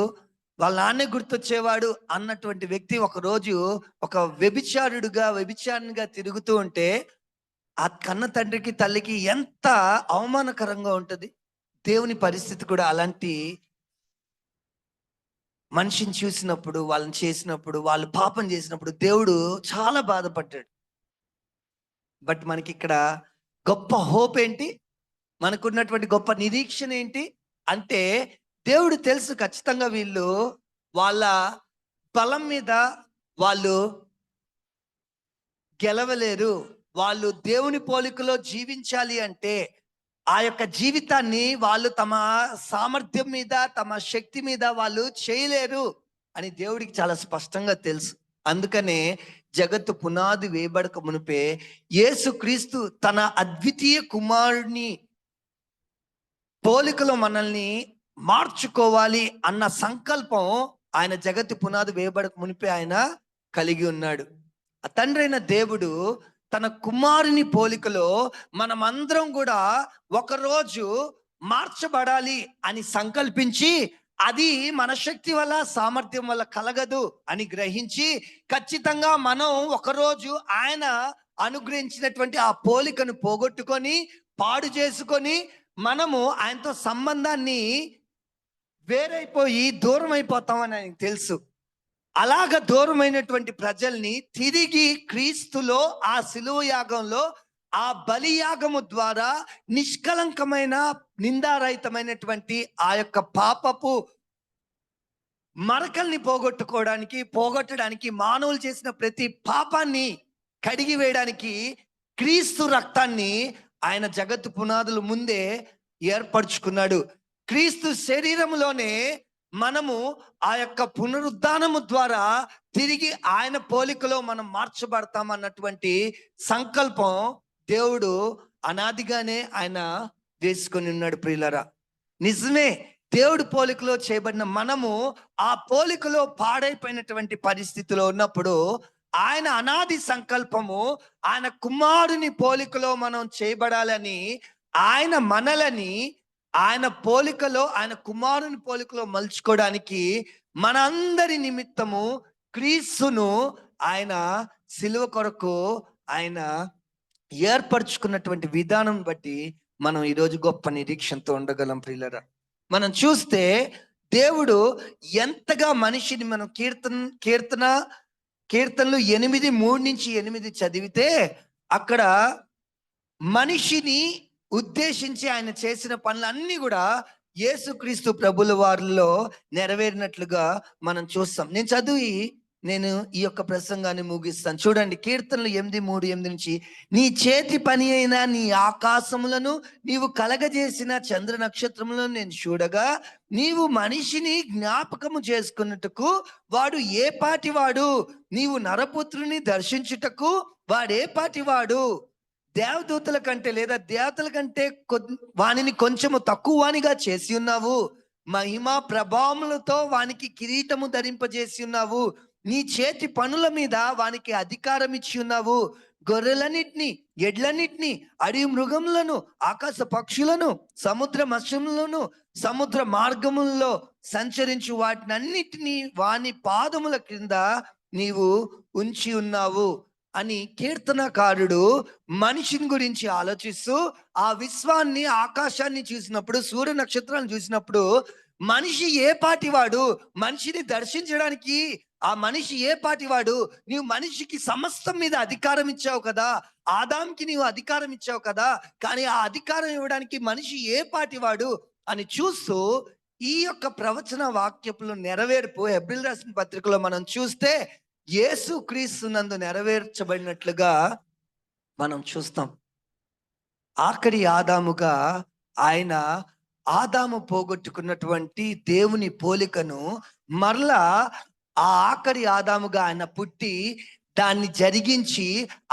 వాళ్ళ నాన్నే గుర్తొచ్చేవాడు అన్నటువంటి వ్యక్తి ఒక రోజు ఒక వ్యభిచారినిగా తిరుగుతూ ఉంటే, ఆ కన్న తండ్రికి తల్లికి ఎంత అవమానకరంగా ఉంటుంది. దేవుని పరిస్థితి కూడా అలాంటి మనిషిని చూసినప్పుడు, వాళ్ళని చేసినప్పుడు, వాళ్ళు పాపం చేసినప్పుడు దేవుడు చాలా బాధపడ్డాడు. బట్ మనకి ఇక్కడ గొప్ప హోప్ ఏంటి, మనకున్నటువంటి గొప్ప నిరీక్షణ ఏంటి అంటే, దేవుడు తెలుసు ఖచ్చితంగా వీళ్ళు వాళ్ళ బలం మీద వాళ్ళు గెలవలేరు. వాళ్ళు దేవుని పోలికలో జీవించాలి అంటే ఆ యొక్క జీవితాన్ని వాళ్ళు తమ సామర్థ్యం మీద, తమ శక్తి మీద వాళ్ళు చేయలేరు అని దేవుడికి చాలా స్పష్టంగా తెలుసు. అందుకనే జగత్తు పునాది వేయబడక మునిపే యేసుక్రీస్తు తన అద్వితీయ కుమారుని పోలికలో మనల్ని మార్చుకోవాలి అన్న సంకల్పం ఆయన జగత్తు పునాది వేయబడక మునిపే ఆయన కలిగి ఉన్నాడు. ఆ తండ్రి అయిన దేవుడు తన కుమారుని పోలికలో మనమందరం కూడా ఒకరోజు మార్చబడాలి అని సంకల్పించి, అది మన శక్తి వల్ల సామర్థ్యం వల్ల కలగదు అని గ్రహించి, ఖచ్చితంగా మనం ఒకరోజు ఆయన అనుగ్రహించినటువంటి ఆ పోలికను పోగొట్టుకొని పాడు చేసుకొని మనము ఆయనతో సంబంధాన్ని వేరైపోయి దూరం అయిపోతామని ఆయనకు తెలుసు. అలాగ దూరమైనటువంటి ప్రజల్ని తిరిగి క్రీస్తులో ఆ శిలువ యాగంలో ఆ బలియాగము ద్వారా నిష్కలంకమైన నిందారహితమైనటువంటి ఆ యొక్క పాపపు మరకల్ని పోగొట్టడానికి మానవులు చేసిన ప్రతి పాపాన్ని కడిగి వేయడానికి క్రీస్తు రక్తాన్ని ఆయన జగత్తు పునాదులు ముందే ఏర్పరచుకున్నాడు. క్రీస్తు శరీరంలోనే మనము ఆ యొక్క పునరుద్ధానము ద్వారా తిరిగి ఆయన పోలికలో మనం మార్చబడతాం అన్నటువంటి సంకల్పం దేవుడు అనాదిగానే ఆయన వేసుకొని ఉన్నాడు. ప్రియులరా, నిజమే, దేవుడి పోలికలో చేయబడిన మనము ఆ పోలికలో పాడైపోయినటువంటి పరిస్థితిలో ఉన్నప్పుడు ఆయన అనాది సంకల్పము ఆయన కుమారుని పోలికలో మనం చేయబడాలని, ఆయన మనలని ఆయన పోలికలో, ఆయన కుమారుని పోలికలో మలుచుకోవడానికి మనందరి నిమిత్తము క్రీస్తును ఆయన సిలువ కొరకు ఆయన ఏర్పరచుకున్నటువంటి విధానం బట్టి మనం ఈరోజు గొప్ప నిరీక్షణతో ఉండగలం. ప్రియులరా, మనం చూస్తే దేవుడు ఎంతగా మనిషిని, మనం కీర్తనలు 8:3-8 చదివితే అక్కడ మనిషిని ఉద్దేశించి ఆయన చేసిన పనులన్నీ కూడా యేసుక్రీస్తు ప్రభుల వారిలో నెరవేరినట్లుగా మనం చూస్తాం. నేను ఈ యొక్క ప్రసంగాన్ని ముగిస్తాను. చూడండి, కీర్తనలు 8:3-8 నీ చేతి పని అయిన నీ ఆకాశములను నీవు కలగజేసిన చంద్ర నక్షత్రములను నేను చూడగా, నీవు మనిషిని జ్ఞాపకము చేసుకున్నట్టుకు వాడు ఏ పాటివాడు, నీవు నరపుత్రుని దర్శించుటకు వాడే పాటివాడు. దేవదూతల కంటే లేదా దేవతల కంటే వానిని కొంచెము తక్కువ వానిగా చేసి ఉన్నావు. మహిమ ప్రభావములతో వానికి కిరీటము ధరింపజేసి ఉన్నావు. నీ చేతి పనుల మీద వానికి అధికారం ఇచ్చి ఉన్నావు. గొర్రెలన్నిటిని, ఎడ్లన్నిటిని, అడవి మృగములను, ఆకాశ పక్షులను, సముద్ర మత్స్యములను, సముద్ర మార్గములలో సంచరించు వాటినన్నిటినీ వాని పాదముల క్రింద నీవు ఉంచి ఉన్నావు అని కీర్తనకారుడు మనిషిని గురించి ఆలోచిస్తూ ఆ విశ్వాన్ని, ఆకాశాన్ని చూసినప్పుడు, సూర్య నక్షత్రాలను చూసినప్పుడు, మనిషి ఏ పాటివాడు, మనిషిని దర్శించడానికి ఆ మనిషి ఏ పాటివాడు, నీవు మనిషికి సమస్తం మీద అధికారం ఇచ్చావు కదా, ఆదాంకి నీవు అధికారం ఇచ్చావు కదా, కానీ ఆ అధికారం ఇవ్వడానికి మనిషి ఏ పాటివాడు అని చూస్తూ ఈ యొక్క ప్రవచన వాక్యపులు నెరవేర్పు హెబ్రీయులు రాసిన పత్రికలో మనం చూస్తే యేసు క్రీస్తు నందు నెరవేర్చబడినట్లుగా మనం చూస్తాం. ఆఖరి ఆదాముగా ఆయన ఆదాము పోగొట్టుకున్నటువంటి దేవుని పోలికను మరలా ఆ ఆఖరి ఆదాముగా ఆయన పుట్టి దాన్ని జరిగించి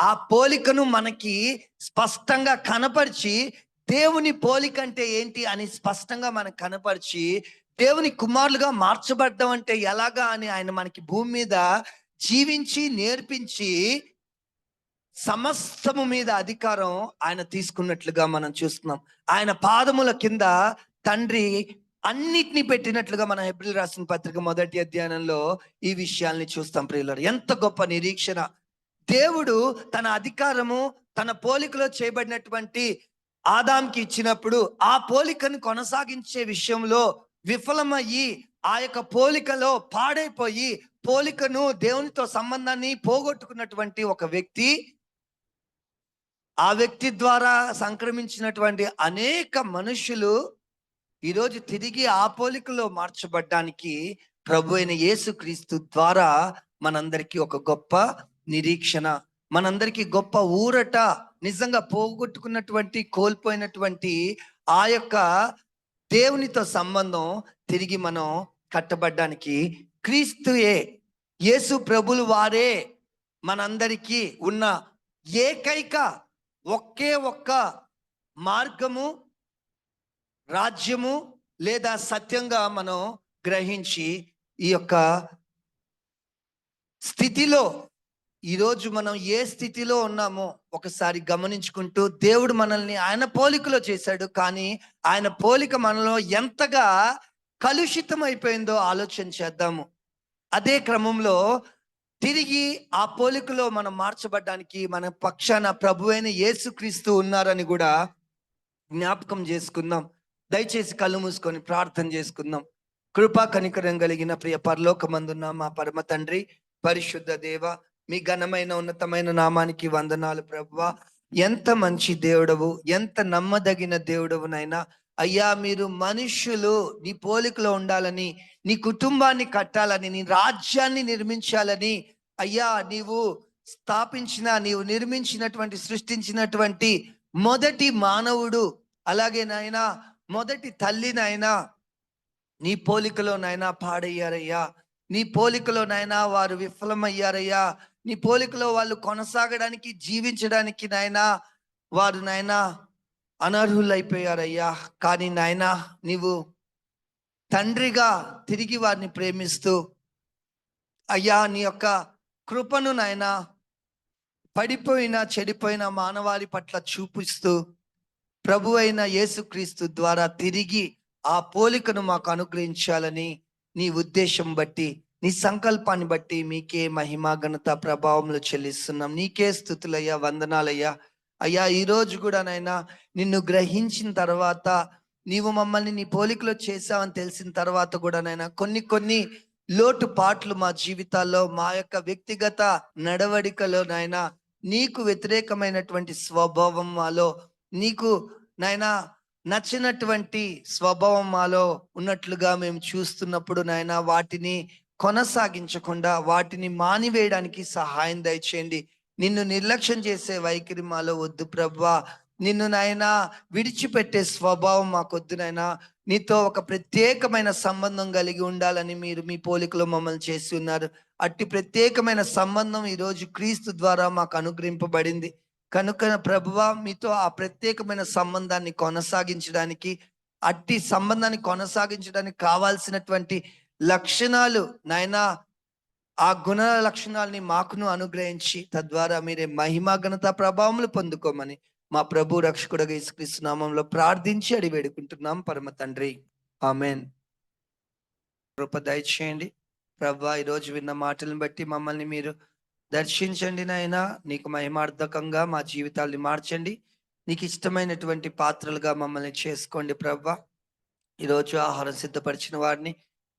ఆ పోలికను మనకి స్పష్టంగా కనపరిచి దేవుని పోలిక అంటే ఏంటి అని స్పష్టంగా మనకు కనపరిచి, దేవుని కుమారులుగా మార్చబడ్డం అంటే ఎలాగా అని ఆయన మనకి భూమి మీద జీవించి నేర్పించి సమస్తము మీద అధికారం ఆయన తీసుకున్నట్లుగా మనం చూస్తున్నాం. ఆయన పాదముల కింద తండ్రి అన్నిటినీ పెట్టినట్లుగా మన హెబ్రీయులకు రాసిన పత్రిక మొదటి అధ్యాయంలో ఈ విషయాల్ని చూస్తాం ప్రియులారా. ఎంత గొప్ప నిరీక్షణ! దేవుడు తన అధికారము తన పోలికలో చేయబడినటువంటి ఆదాంకి ఇచ్చినప్పుడు ఆ పోలికను కొనసాగించే విషయంలో విఫలమయ్యి ఆ యొక్క పోలికలో పాడైపోయి పోలికను దేవునితో సంబంధాన్ని పోగొట్టుకున్నటువంటి ఒక వ్యక్తి, ఆ వ్యక్తి ద్వారా సంక్రమించినటువంటి అనేక మనుషులు ఈరోజు తిరిగి ఆ పోలికలో మార్చబడ్డానికి ప్రభు అయిన యేసుక్రీస్తు ద్వారా మనందరికీ ఒక గొప్ప నిరీక్షణ, మనందరికీ గొప్ప ఊరట. నిజంగా పోగొట్టుకున్నటువంటి కోల్పోయినటువంటి ఆ యొక్క దేవునితో సంబంధం తిరిగి మనం కట్టబడ్డానికి క్రీస్తుయే, యేసు ప్రభులు వారే మనందరికీ ఉన్న ఏకైక ఒకే ఒక్క మార్గము, రాజ్యము లేదా సత్యంగా మనం గ్రహించి ఈ యొక్క స్థితిలో ఈరోజు మనం ఏ స్థితిలో ఉన్నామో ఒకసారి గమనించుకుంటూ, దేవుడు మనల్ని ఆయన పోలికలో చేశాడు, కానీ ఆయన పోలిక మనలో ఎంతగా కలుషితం అయిపోయిందో ఆలోచన చేద్దాము. అదే క్రమంలో తిరిగి ఆ పోలికలో మనం మార్చబడ్డానికి మన పక్షాన ప్రభు అయిన యేసుక్రీస్తు ఉన్నారని కూడా జ్ఞాపకం చేసుకుందాం. దయచేసి కళ్ళు మూసుకొని ప్రార్థన చేసుకుందాం. కృపా కనికరం కలిగిన ప్రియ పరలోకమందున్న మా పరమ తండ్రి, పరిశుద్ధ దేవ, మీ ఘనమైన ఉన్నతమైన నామానికి వందనాలు ప్రభువా. ఎంత మంచి దేవుడవు, ఎంత నమ్మదగిన దేవుడవునైనా అయ్యా. మీరు మనుషులు నీ పోలికలో ఉండాలని, నీ కుటుంబాన్ని కట్టాలని, నీ రాజ్యాన్ని నిర్మించాలని అయ్యా నీవు స్థాపించిన, నీవు నిర్మించినటువంటి, సృష్టించినటువంటి మొదటి మానవుడు, అలాగే నాయనా మొదటి తల్లినైనా నీ పోలికలో నాయనా పాడయ్యారయ్యా. నీ పోలికలో నాయనా వారు విఫలమయ్యారయ్యా. నీ పోలికలో వాళ్ళు కొనసాగడానికి, జీవించడానికి నాయనా వారు నాయనా అనర్హులైపోయారయ్యా. కానీ నాయనా నీవు తండ్రిగా తిరిగి వారిని ప్రేమిస్తూ అయ్యా నీ యొక్క కృపను నాయనా పడిపోయిన చెడిపోయిన మానవాళి పట్ల చూపిస్తూ ప్రభు అయిన యేసుక్రీస్తు ద్వారా తిరిగి ఆ పోలికను మాకు అనుగ్రహించాలని నీ ఉద్దేశం బట్టి, నీ సంకల్పాన్ని బట్టి మీకే మహిమ ఘనత ప్రభావములు చెల్లిస్తున్నాం. నీకే స్తుతులయ్యా, వందనాలయ్యా. అయ్యా ఈరోజు కూడా నైనా నిన్ను గ్రహించిన తర్వాత, నీవు మమ్మల్ని నీ పోలికలో చేసావని తెలిసిన తర్వాత కూడా నైనా కొన్ని లోటుపాట్లు మా జీవితాల్లో, మా యొక్క వ్యక్తిగత నడవడికలో నైనా నీకు వ్యతిరేకమైనటువంటి స్వభావం మాలో, నీకు నాయనా నచ్చినటువంటి స్వభావం మాలో ఉన్నట్లుగా మేము చూస్తున్నప్పుడు నాయనా వాటిని కొనసాగించకుండా వాటిని మానివేయడానికి సహాయం దయచేయండి. నిన్ను నిర్లక్ష్యం చేసే వైఖరి మాలో వద్దు ప్రభువా. నిన్ను నాయనా విడిచిపెట్టే స్వభావం మాకొద్దు నాయనా. నీతో ఒక ప్రత్యేకమైన సంబంధం కలిగి ఉండాలని మీరు మీ పోలికలో మమ్మల్ని చేసి ఉన్నారు. అట్టి ప్రత్యేకమైన సంబంధం ఈరోజు క్రీస్తు ద్వారా మాకు అనుగ్రహింపబడింది కనుక ప్రభువా, మీతో ఆ ప్రత్యేకమైన సంబంధాన్ని కొనసాగించడానికి, అట్టి సంబంధాన్ని కొనసాగించడానికి కావాల్సినటువంటి లక్షణాలు నాయనా, ఆ గుణ లక్షణాలని మాకును అనుగ్రహించి తద్వారా మీరే మహిమ ఘనత ప్రభావములు పొందుకోమని మా ప్రభు రక్షకుడుగా యేసుక్రీస్తు నామంలో ప్రార్థించి అడిగి వేడుకుంటున్నాం పరమ తండ్రి, ఆమెన్. కృప దయచేయండి ప్రభువా. ఈరోజు విన్న మాటలను బట్టి మమ్మల్ని మీరు దర్శించండి నాయనా. నీకు మహిమార్థకంగా మా జీవితాల్ని మార్చండి. నీకు ఇష్టమైనటువంటి పాత్రలుగా మమ్మల్ని చేసుకోండి ప్రభువా. ఈరోజు ఆహారం సిద్ధపరిచిన వారిని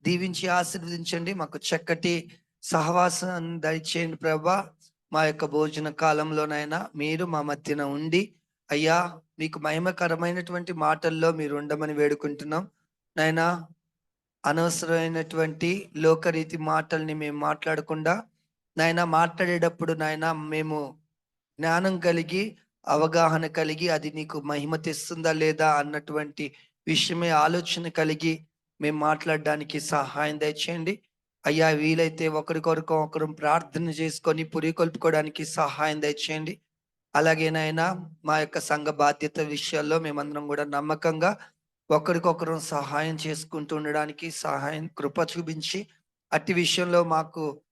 దీవించి ఆశీర్వదించండి. మాకు చక్కటి సహవాసం దయచేయండి ప్రభువా. మా యొక్క భోజన కాలంలోనైనా మీరు మా మధ్యన ఉండి అయ్యా మీకు మహిమకరమైనటువంటి మాటల్లో మీరు ఉండమని వేడుకుంటున్నాం నాయనా. అనవసరమైనటువంటి లోకరీతి మాటల్ని మేము మాట్లాడకుండా నాయన, మాట్లాడేటప్పుడు నాయన మేము జ్ఞానం కలిగి, అవగాహన కలిగి, అది నీకు మహిమ తెస్తుందా లేదా అన్నటువంటి విషయమే ఆలోచన కలిగి మేము మాట్లాడడానికి సహాయం దయచేయండి అయ్యా. వీలైతే ఒకరికొరకు ఒకరు ప్రార్థన చేసుకొని పురికొల్పుకోవడానికి సహాయం దయచేయండి అలాగేనైనా మా యొక్క సంఘ బాధ్యత విషయాల్లో మేమందరం కూడా నమ్మకంగా ఒకరికొకరు సహాయం చేసుకుంటూ ఉండడానికి సహాయం కృప చూపించి అట్టి విషయంలో మాకు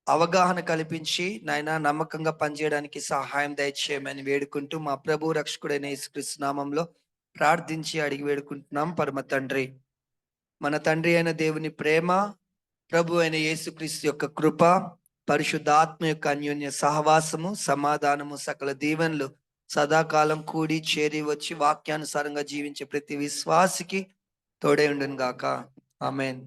అవగాహన కల్పించి నాయన నమ్మకంగా పనిచేయడానికి సహాయం దయచేయమని వేడుకుంటూ మా ప్రభు రక్షకుడైన యేసుక్రీస్తు నామంలో ప్రార్థించి అడిగి వేడుకుంటున్నాం పరమ తండ్రి. మన తండ్రి అయిన దేవుని ప్రేమ, ప్రభు అయిన యేసుక్రీస్తు యొక్క కృప, పరిశుద్ధాత్మ యొక్క అన్యోన్య సహవాసము, సమాధానము, సకల దీవెనలు సదాకాలం కూడి చేరి వచ్చి వాక్యానుసారంగా జీవించే ప్రతి విశ్వాసికి తోడై ఉండును గాక. ఆమేన్.